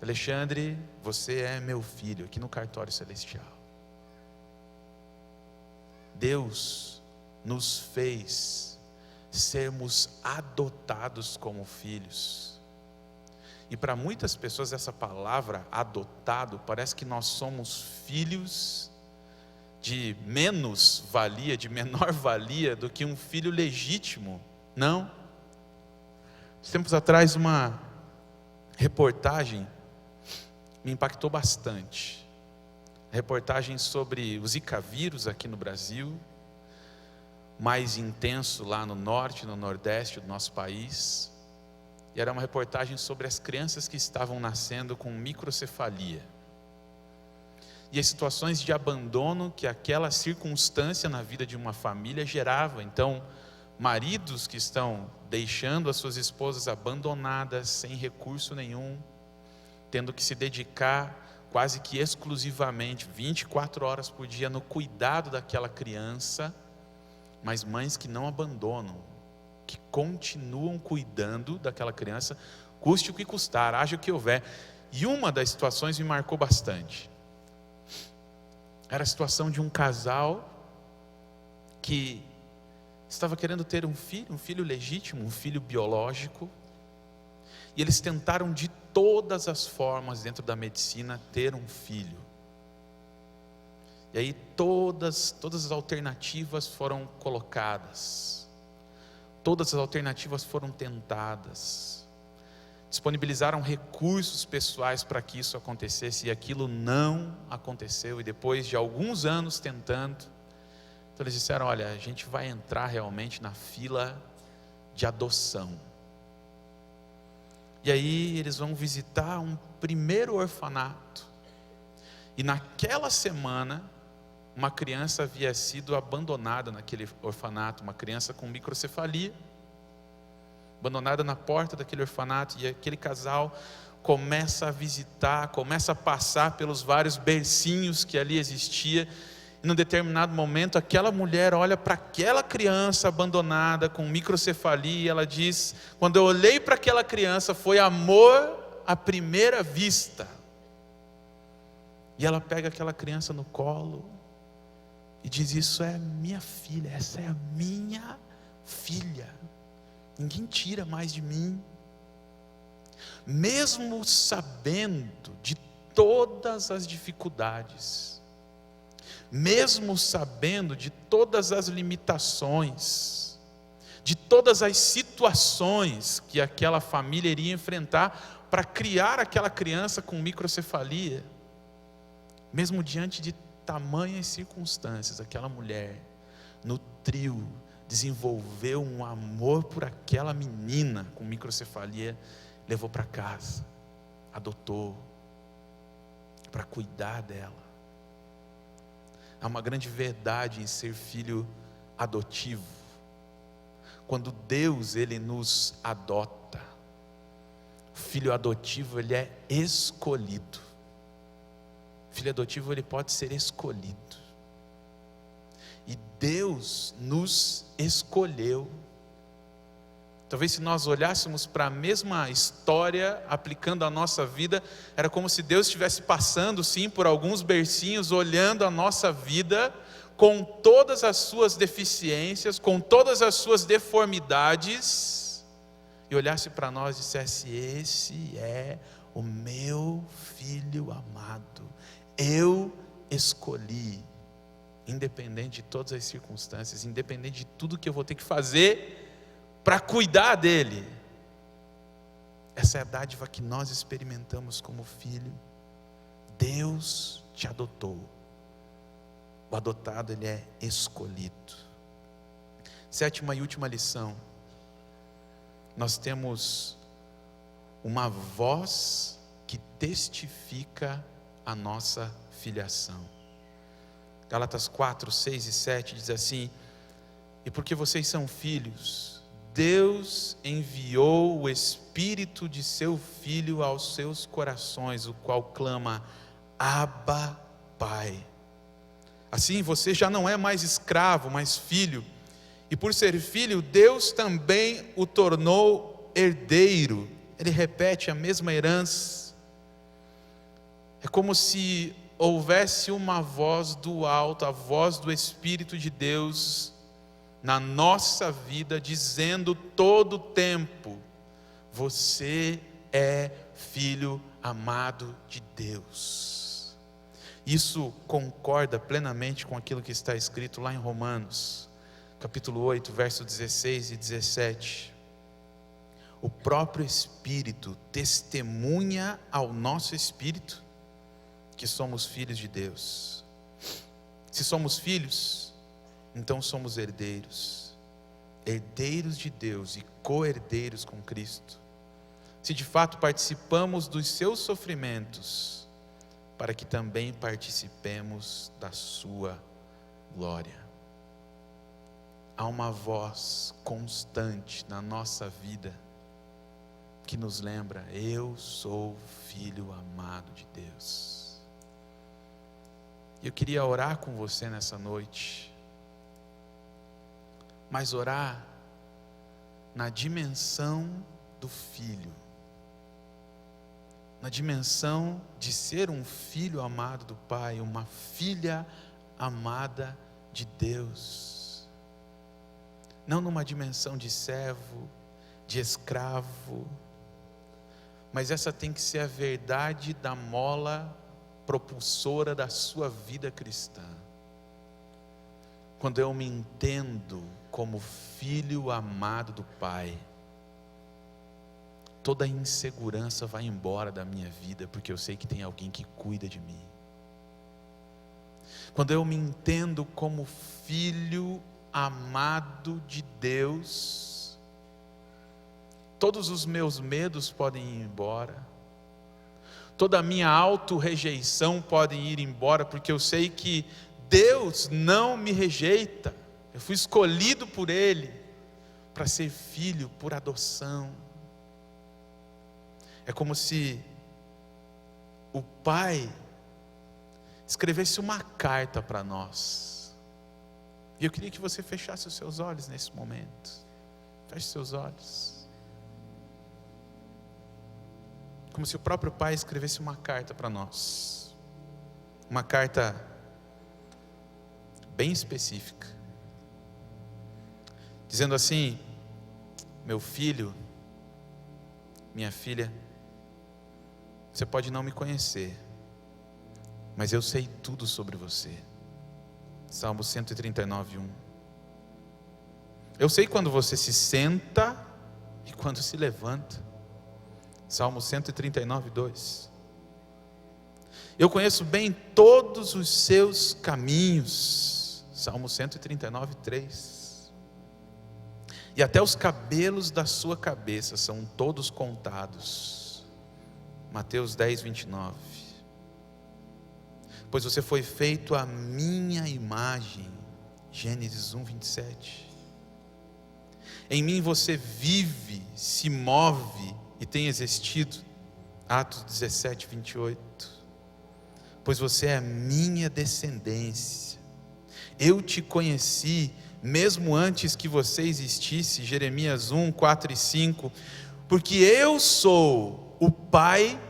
Alexandre, você é meu filho, aqui no cartório celestial. Deus nos fez sermos adotados como filhos. E para muitas pessoas essa palavra adotado parece que nós somos filhos de menos valia, de menor valia do que um filho legítimo. Não. Tempos atrás uma reportagem me impactou bastante. Reportagem sobre o Zika vírus aqui no Brasil, mais intenso lá no norte, no nordeste do nosso país. E era uma reportagem sobre as crianças que estavam nascendo com microcefalia. E as situações de abandono que aquela circunstância na vida de uma família gerava. Então, maridos que estão deixando as suas esposas abandonadas, sem recurso nenhum, tendo que se dedicar quase que exclusivamente, 24 horas por dia, no cuidado daquela criança, mas mães que não abandonam, que continuam cuidando daquela criança, custe o que custar, haja o que houver. E uma das situações me marcou bastante. Era a situação de um casal que estava querendo ter um filho legítimo, um filho biológico, e eles tentaram de todas as formas dentro da medicina ter um filho. E aí todas as alternativas foram colocadas, todas as alternativas foram tentadas, disponibilizaram recursos pessoais para que isso acontecesse, e aquilo não aconteceu. E depois de alguns anos tentando, então eles disseram: olha, a gente vai entrar realmente na fila de adoção. E aí eles vão visitar um primeiro orfanato, e naquela semana uma criança havia sido abandonada naquele orfanato, uma criança com microcefalia, abandonada na porta daquele orfanato. E aquele casal começa a visitar, começa a passar pelos vários bercinhos que ali existia. E num determinado momento, aquela mulher olha para aquela criança abandonada com microcefalia, e ela diz: quando eu olhei para aquela criança, foi amor à primeira vista. E ela pega aquela criança no colo e diz: isso é minha filha, essa é a minha filha, ninguém tira mais de mim. Mesmo sabendo de todas as dificuldades, mesmo sabendo de todas as limitações, de todas as situações que aquela família iria enfrentar para criar aquela criança com microcefalia, mesmo diante de tamanhas circunstâncias, aquela mulher nutriu, desenvolveu um amor por aquela menina com microcefalia, levou para casa, adotou, para cuidar dela. Há uma grande verdade em ser filho adotivo. Quando Deus ele nos adota, o filho adotivo ele é escolhido. O filho adotivo ele pode ser escolhido. E Deus nos escolheu. Talvez se nós olhássemos para a mesma história, aplicando a nossa vida, era como se Deus estivesse passando sim por alguns bercinhos, olhando a nossa vida, com todas as suas deficiências, com todas as suas deformidades, e olhasse para nós e dissesse: esse é o meu filho amado, eu escolhi, independente de todas as circunstâncias, independente de tudo que eu vou ter que fazer para cuidar dele. Essa é a dádiva que nós experimentamos como filho. Deus te adotou. O adotado ele é escolhido. Sétima e última lição. Nós temos uma voz que testifica a nossa filiação. Gálatas 4, 6 e 7 diz assim: e porque vocês são filhos, Deus enviou o Espírito de seu Filho aos seus corações, o qual clama: Abba, Pai. Assim você já não é mais escravo, mas filho. E por ser filho, Deus também o tornou herdeiro. Ele repete a mesma herança. É como se houvesse uma voz do alto, a voz do Espírito de Deus na nossa vida, dizendo todo o tempo: você é filho amado de Deus. Isso concorda plenamente com aquilo que está escrito lá em Romanos, capítulo 8, verso 16 e 17. O próprio Espírito testemunha ao nosso espírito que somos filhos de Deus. Se somos filhos, então somos herdeiros, herdeiros de Deus e co-herdeiros com Cristo. Se de fato participamos dos seus sofrimentos, para que também participemos da sua glória. Há uma voz constante na nossa vida que nos lembra: eu sou filho amado de Deus. E eu queria orar com você nessa noite, mas orar na dimensão do filho, na dimensão de ser um filho amado do Pai, uma filha amada de Deus, não numa dimensão de servo, de escravo, mas essa tem que ser a verdade da mola propulsora da sua vida cristã. Quando eu me entendo como filho amado do Pai, toda a insegurança vai embora da minha vida, porque eu sei que tem alguém que cuida de mim. Quando eu me entendo como filho amado de Deus, todos os meus medos podem ir embora, toda a minha auto-rejeição pode ir embora, porque eu sei que Deus não me rejeita. Eu fui escolhido por Ele para ser filho por adoção. É como se o Pai escrevesse uma carta para nós. E eu queria que você fechasse os seus olhos nesse momento. Feche seus olhos. Como se o próprio Pai escrevesse uma carta para nós. Uma carta bem específica. Dizendo assim: meu filho, minha filha, você pode não me conhecer, mas eu sei tudo sobre você. Salmo 139:1. Eu sei quando você se senta e quando se levanta. Salmo 139:2. Eu conheço bem todos os seus caminhos. Salmo 139:3. E até os cabelos da sua cabeça são todos contados. Mateus 10:29. Pois você foi feito à minha imagem. Gênesis 1:27. Em mim você vive, se move e tem existido. Atos 17:28. Pois você é a minha descendência. Eu te conheci mesmo antes que você existisse. Jeremias 1:4 e 5. Porque eu sou o Pai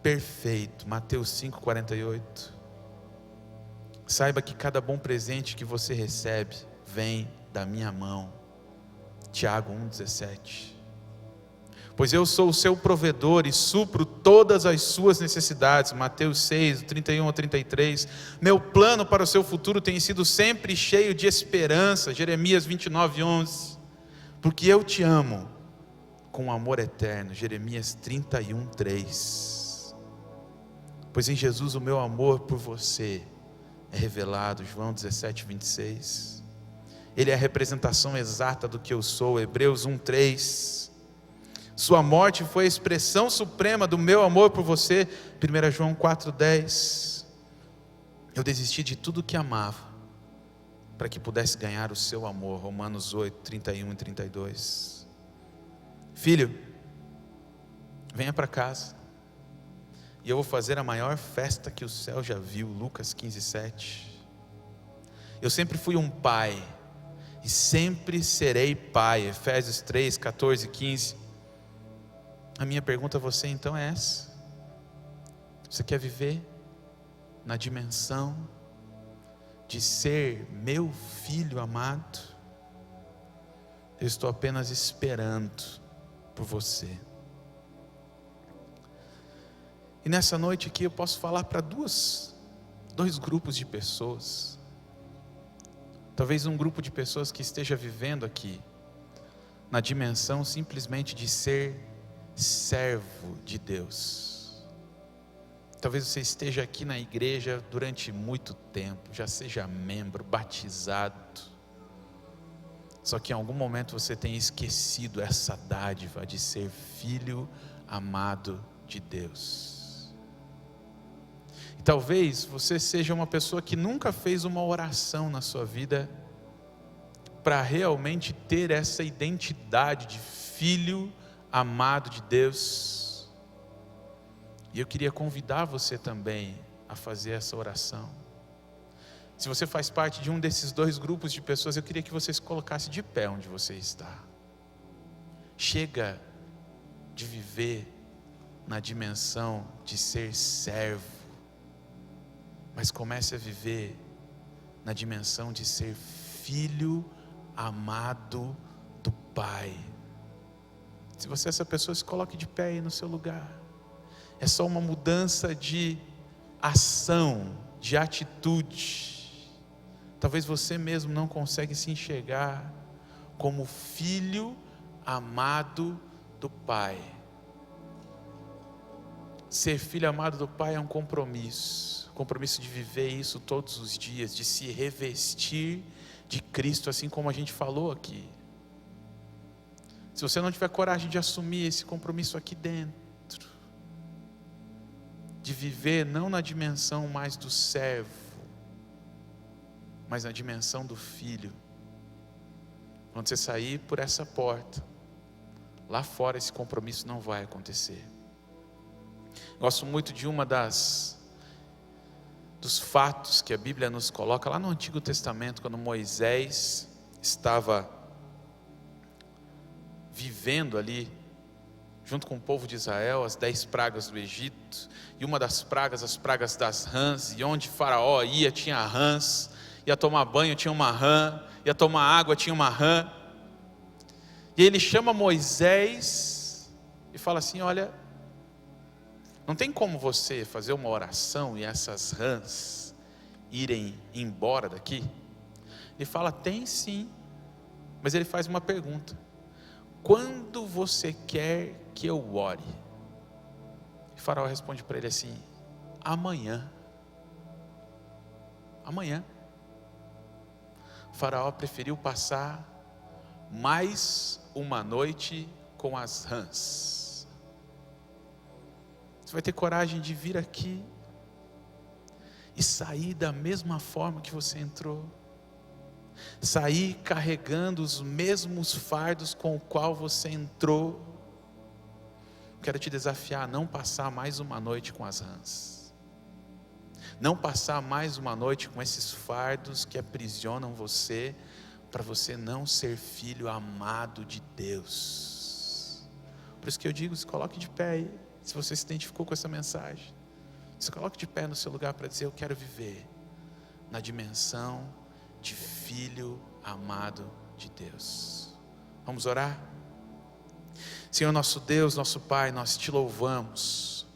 perfeito. Mateus 5:48. Saiba que cada bom presente que você recebe vem da minha mão. Tiago 1:17. Pois eu sou o seu provedor e supro todas as suas necessidades. Mateus 6:31-33. Meu plano para o seu futuro tem sido sempre cheio de esperança. Jeremias 29:11. Porque eu te amo com amor eterno. Jeremias 31:3. Pois em Jesus o meu amor por você é revelado. João 17:26. Ele é a representação exata do que eu sou. Hebreus 1:3. Sua morte foi a expressão suprema do meu amor por você. 1 João 4:10. Eu desisti de tudo que amava para que pudesse ganhar o seu amor. Romanos 8:31 e 32. Filho, venha para casa e eu vou fazer a maior festa que o céu já viu. Lucas 15:7. Eu sempre fui um pai e sempre serei pai. Efésios 3:14 e 15. A minha pergunta a você então é essa: você quer viver na dimensão de ser meu filho amado? Eu estou apenas esperando por você. E nessa noite aqui eu posso falar para dois grupos de pessoas. Talvez um grupo de pessoas que esteja vivendo aqui na dimensão simplesmente de ser servo de Deus. Talvez você esteja aqui na igreja durante muito tempo, já seja membro, batizado, só que em algum momento você tem esquecido essa dádiva de ser filho amado de Deus. E talvez você seja uma pessoa que nunca fez uma oração na sua vida para realmente ter essa identidade de filho amado de Deus. E eu queria convidar você também a fazer essa oração. Se você faz parte de um desses dois grupos de pessoas, eu queria que você se colocasse de pé onde você está. Chega de viver na dimensão de ser servo, mas comece a viver na dimensão de ser filho amado do Pai. Se você é essa pessoa, se coloque de pé aí no seu lugar. É só uma mudança de ação, de atitude. Talvez você mesmo não consiga se enxergar como filho amado do Pai. Ser filho amado do Pai é um compromisso de viver isso todos os dias, de se revestir de Cristo, assim como a gente falou aqui. Se você não tiver coragem de assumir esse compromisso aqui dentro, de viver não na dimensão mais do servo, mas na dimensão do filho, quando você sair por essa porta, lá fora esse compromisso não vai acontecer. Gosto muito de dos fatos que a Bíblia nos coloca lá no Antigo Testamento, quando Moisés estava vivendo ali junto com o povo de Israel, as 10 pragas do Egito, e uma das pragas, as pragas das rãs, e onde Faraó ia tinha rãs, ia tomar banho tinha uma rã, ia tomar água tinha uma rã, e ele chama Moisés e fala assim: olha, não tem como você fazer uma oração e essas rãs irem embora daqui? Ele fala: tem sim, mas ele faz uma pergunta: quando você quer que eu ore? E Faraó responde para ele assim: amanhã. Amanhã. Faraó preferiu passar mais uma noite com as rãs. Você vai ter coragem de vir aqui e sair da mesma forma que você entrou? Sair carregando os mesmos fardos com o qual você entrou? Quero te desafiar a não passar mais uma noite com as rãs. Não passar mais uma noite com esses fardos que aprisionam você, para você não ser filho amado de Deus. Por isso que eu digo, se coloque de pé aí. Se você se identificou com essa mensagem, se coloque de pé no seu lugar para dizer: eu quero viver na dimensão de filho amado de Deus. Vamos orar? Senhor nosso Deus, nosso Pai, nós te louvamos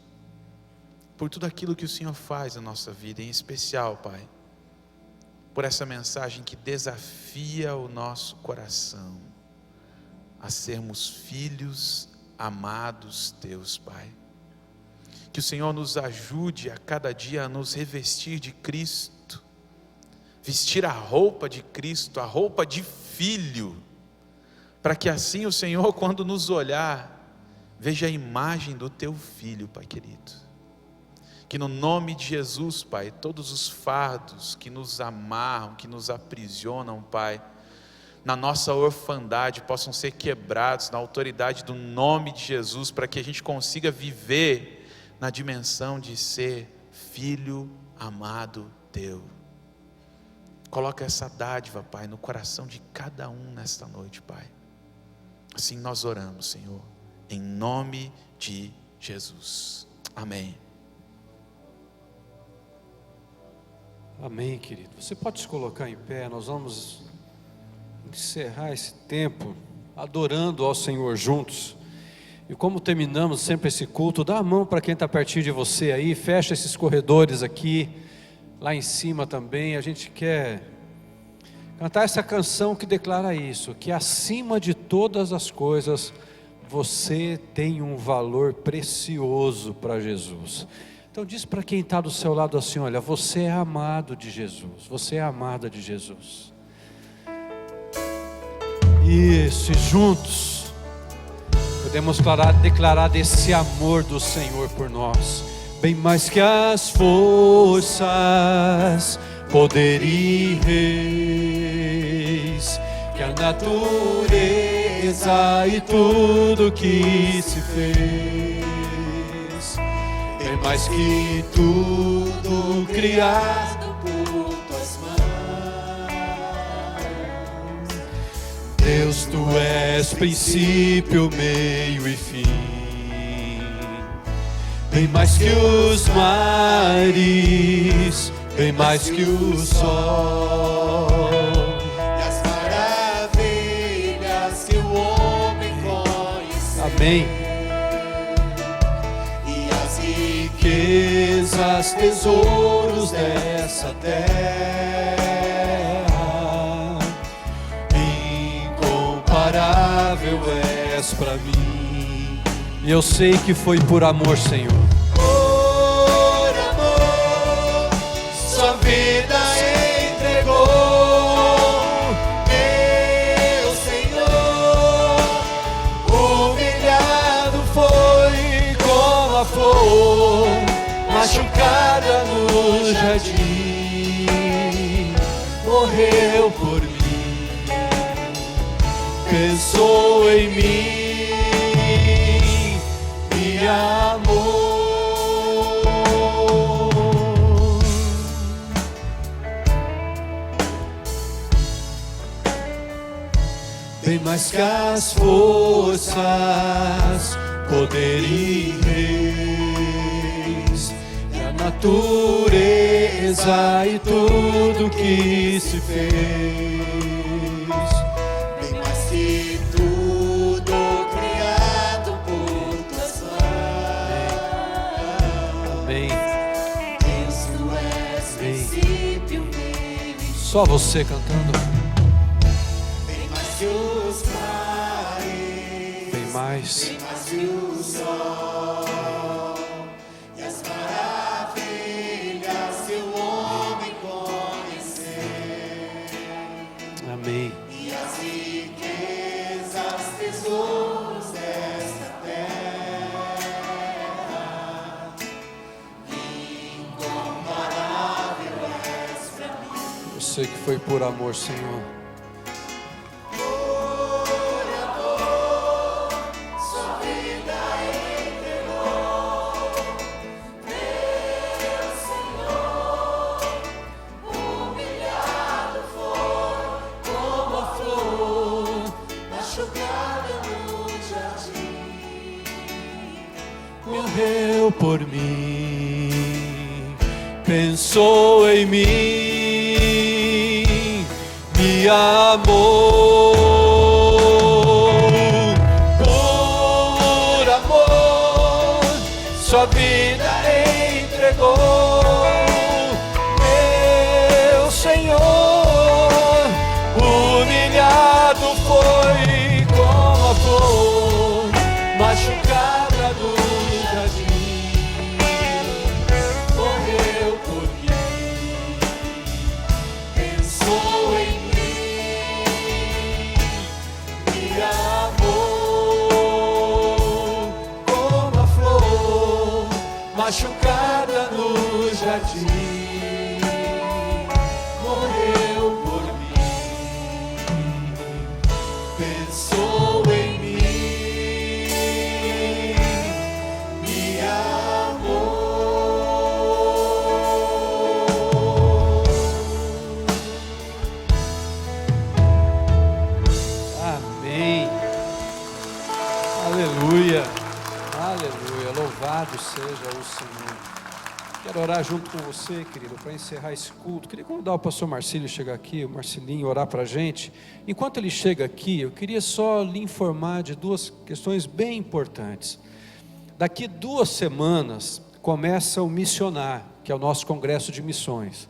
por tudo aquilo que o Senhor faz na nossa vida, em especial, Pai, por essa mensagem que desafia o nosso coração a sermos filhos amados teus, Pai. Que o Senhor nos ajude a cada dia a nos revestir de Cristo, vestir a roupa de Cristo, a roupa de filho, para que assim o Senhor, quando nos olhar, veja a imagem do teu filho, Pai querido. Que no nome de Jesus, Pai, todos os fardos que nos amarram, que nos aprisionam, Pai, na nossa orfandade possam ser quebrados na autoridade do nome de Jesus, para que a gente consiga viver na dimensão de ser filho amado teu. Coloca essa dádiva, Pai, no coração de cada um nesta noite, Pai. Assim nós oramos, Senhor, em nome de Jesus. Amém. Amém, querido. Você pode se colocar em pé. Nós vamos encerrar esse tempo adorando ao Senhor juntos. E como terminamos sempre esse culto, dá a mão para quem está pertinho de você aí, fecha esses corredores aqui, lá em cima também. A gente quer cantar essa canção que declara isso, que acima de todas as coisas, você tem um valor precioso para Jesus. Então diz para quem está do seu lado assim: olha, você é amado de Jesus, você é amada de Jesus. Isso, e juntos podemos declarar desse amor do Senhor por nós, bem mais que as forças, poder e reis, que a natureza e tudo que se fez, bem mais que tudo criado por tuas mãos. Deus, tu és princípio, meio e fim, bem mais que os mares, bem mais que o sol, E as maravilhas que o homem conhece. amém. E as Riquezas, tesouros dessa terra, incomparável és para mim. E eu sei que foi por amor, Senhor. por amor, sua vida entregou. Meu Senhor, Humilhado foi como a flor, machucada no jardim, morreu por mim, pensou em mim, me amou. Bem mais que as forças, poder e reis, e a natureza e tudo que se fez, bem mais que tudo criado por tuas mãos. amém. Deus, tu és princípio, meio e fim. Só você cantando, Bem mais que os mares, bem mais. bem mais que o sol, e as maravilhas que o homem conheceu, Amém. e as riquezas, tesouros desta terra, incomparável és pra mim. Eu sei que foi por amor, Senhor. Sua vida entregou, meu Senhor, humilhado foi como a flor, machucada no jardim. Morreu por mim, pensou em mim, me amou. Por amor, sua vida entregou. Meu Senhor, humilhado foi como a flor, machucada no jardim, morreu por mim, pensou em mim, me amou como a flor, machucada no jardim, morreu por mim, pensou em mim, me amou. Amém. Aleluia. Aleluia. Louvado seja o Senhor. Quero orar junto com você, querido, para encerrar esse culto. Queria convidar o pastor Marcílio a chegar aqui, o Marcilinho, orar para a gente. Enquanto ele chega aqui, eu queria só lhe informar de duas questões bem importantes. Daqui 2 semanas começa o Missionar, que é o nosso congresso de missões.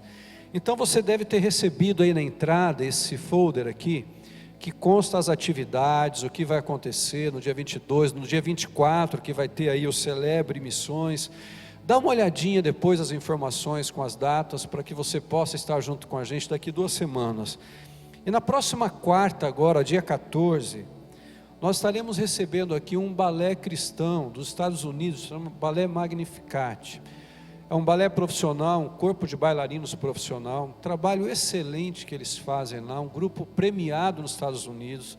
Então você deve ter recebido aí na entrada esse folder aqui, que consta as atividades, o que vai acontecer no dia 22, no dia 24, que vai ter aí o Celebre Missões. Dá uma olhadinha depois as informações com as datas, para que você possa estar junto com a gente daqui 2 semanas. E na próxima quarta agora, dia 14, nós estaremos recebendo aqui um balé cristão dos Estados Unidos, chama Balé Magnificat. É um balé profissional, um corpo de bailarinos profissional, um trabalho excelente que eles fazem lá, um grupo premiado nos Estados Unidos.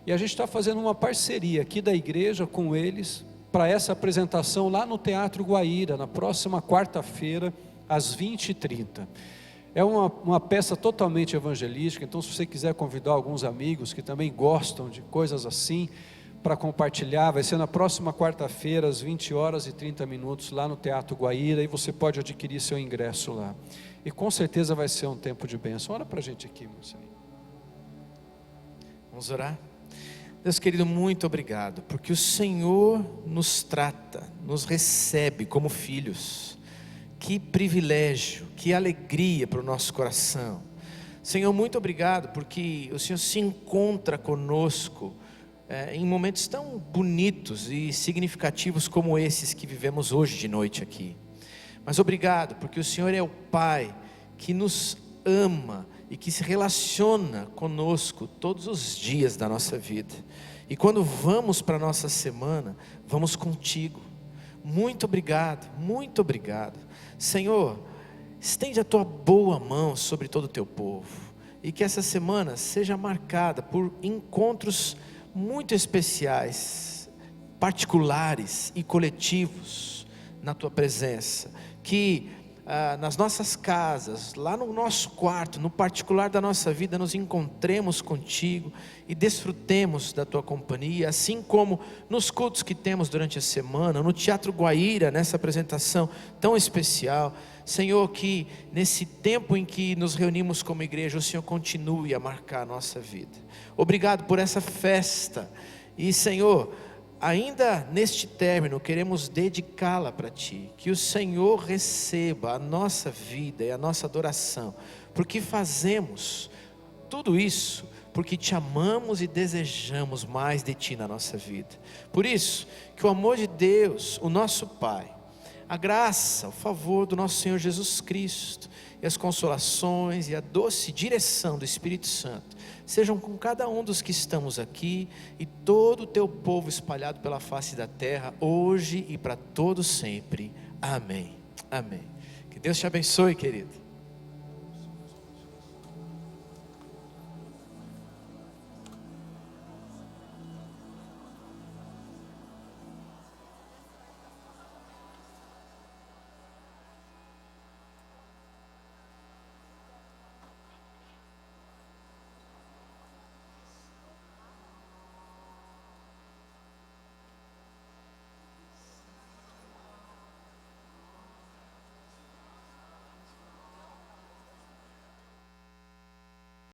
E a gente está fazendo uma parceria aqui da igreja com eles, para essa apresentação lá no Teatro Guaíra, na próxima quarta-feira, às 20h30. É uma peça totalmente evangelística, então se você quiser convidar alguns amigos que também gostam de coisas assim, para compartilhar, vai ser na próxima quarta-feira, às 20h30, lá no Teatro Guaíra, e você pode adquirir seu ingresso lá. E com certeza vai ser um tempo de bênção. Olha para a gente aqui, Marcelinho. Vamos orar? Deus querido, muito obrigado, porque o Senhor nos trata, nos recebe como filhos. Que privilégio, que alegria para o nosso coração. Senhor, muito obrigado, porque o Senhor se encontra conosco em momentos tão bonitos e significativos como esses que vivemos hoje de noite aqui. Mas obrigado, porque o Senhor é o Pai que nos ama e que se relaciona conosco todos os dias da nossa vida. E quando vamos para a nossa semana, vamos contigo. Muito obrigado, muito obrigado. Senhor, estende a tua boa mão sobre todo o teu povo, e que essa semana seja marcada por encontros muito especiais, particulares e coletivos na tua presença. Que nas nossas casas, lá no nosso quarto, no particular da nossa vida, nos encontremos contigo e desfrutemos da tua companhia, assim como nos cultos que temos durante a semana, no Teatro Guaíra, nessa apresentação tão especial. Senhor, que nesse tempo em que nos reunimos como igreja, o Senhor continue a marcar a nossa vida. Obrigado por essa festa, e Senhor, ainda neste término, queremos dedicá-la para Ti. Que o Senhor receba a nossa vida e a nossa adoração, porque fazemos tudo isso porque Te amamos e desejamos mais de Ti na nossa vida. Por isso, que o amor de Deus, o nosso Pai, a graça, o favor do nosso Senhor Jesus Cristo, e as consolações e a doce direção do Espírito Santo sejam com cada um dos que estamos aqui e todo o teu povo espalhado pela face da terra, hoje e para todo sempre. Amém. Amém. Que Deus te abençoe, querido.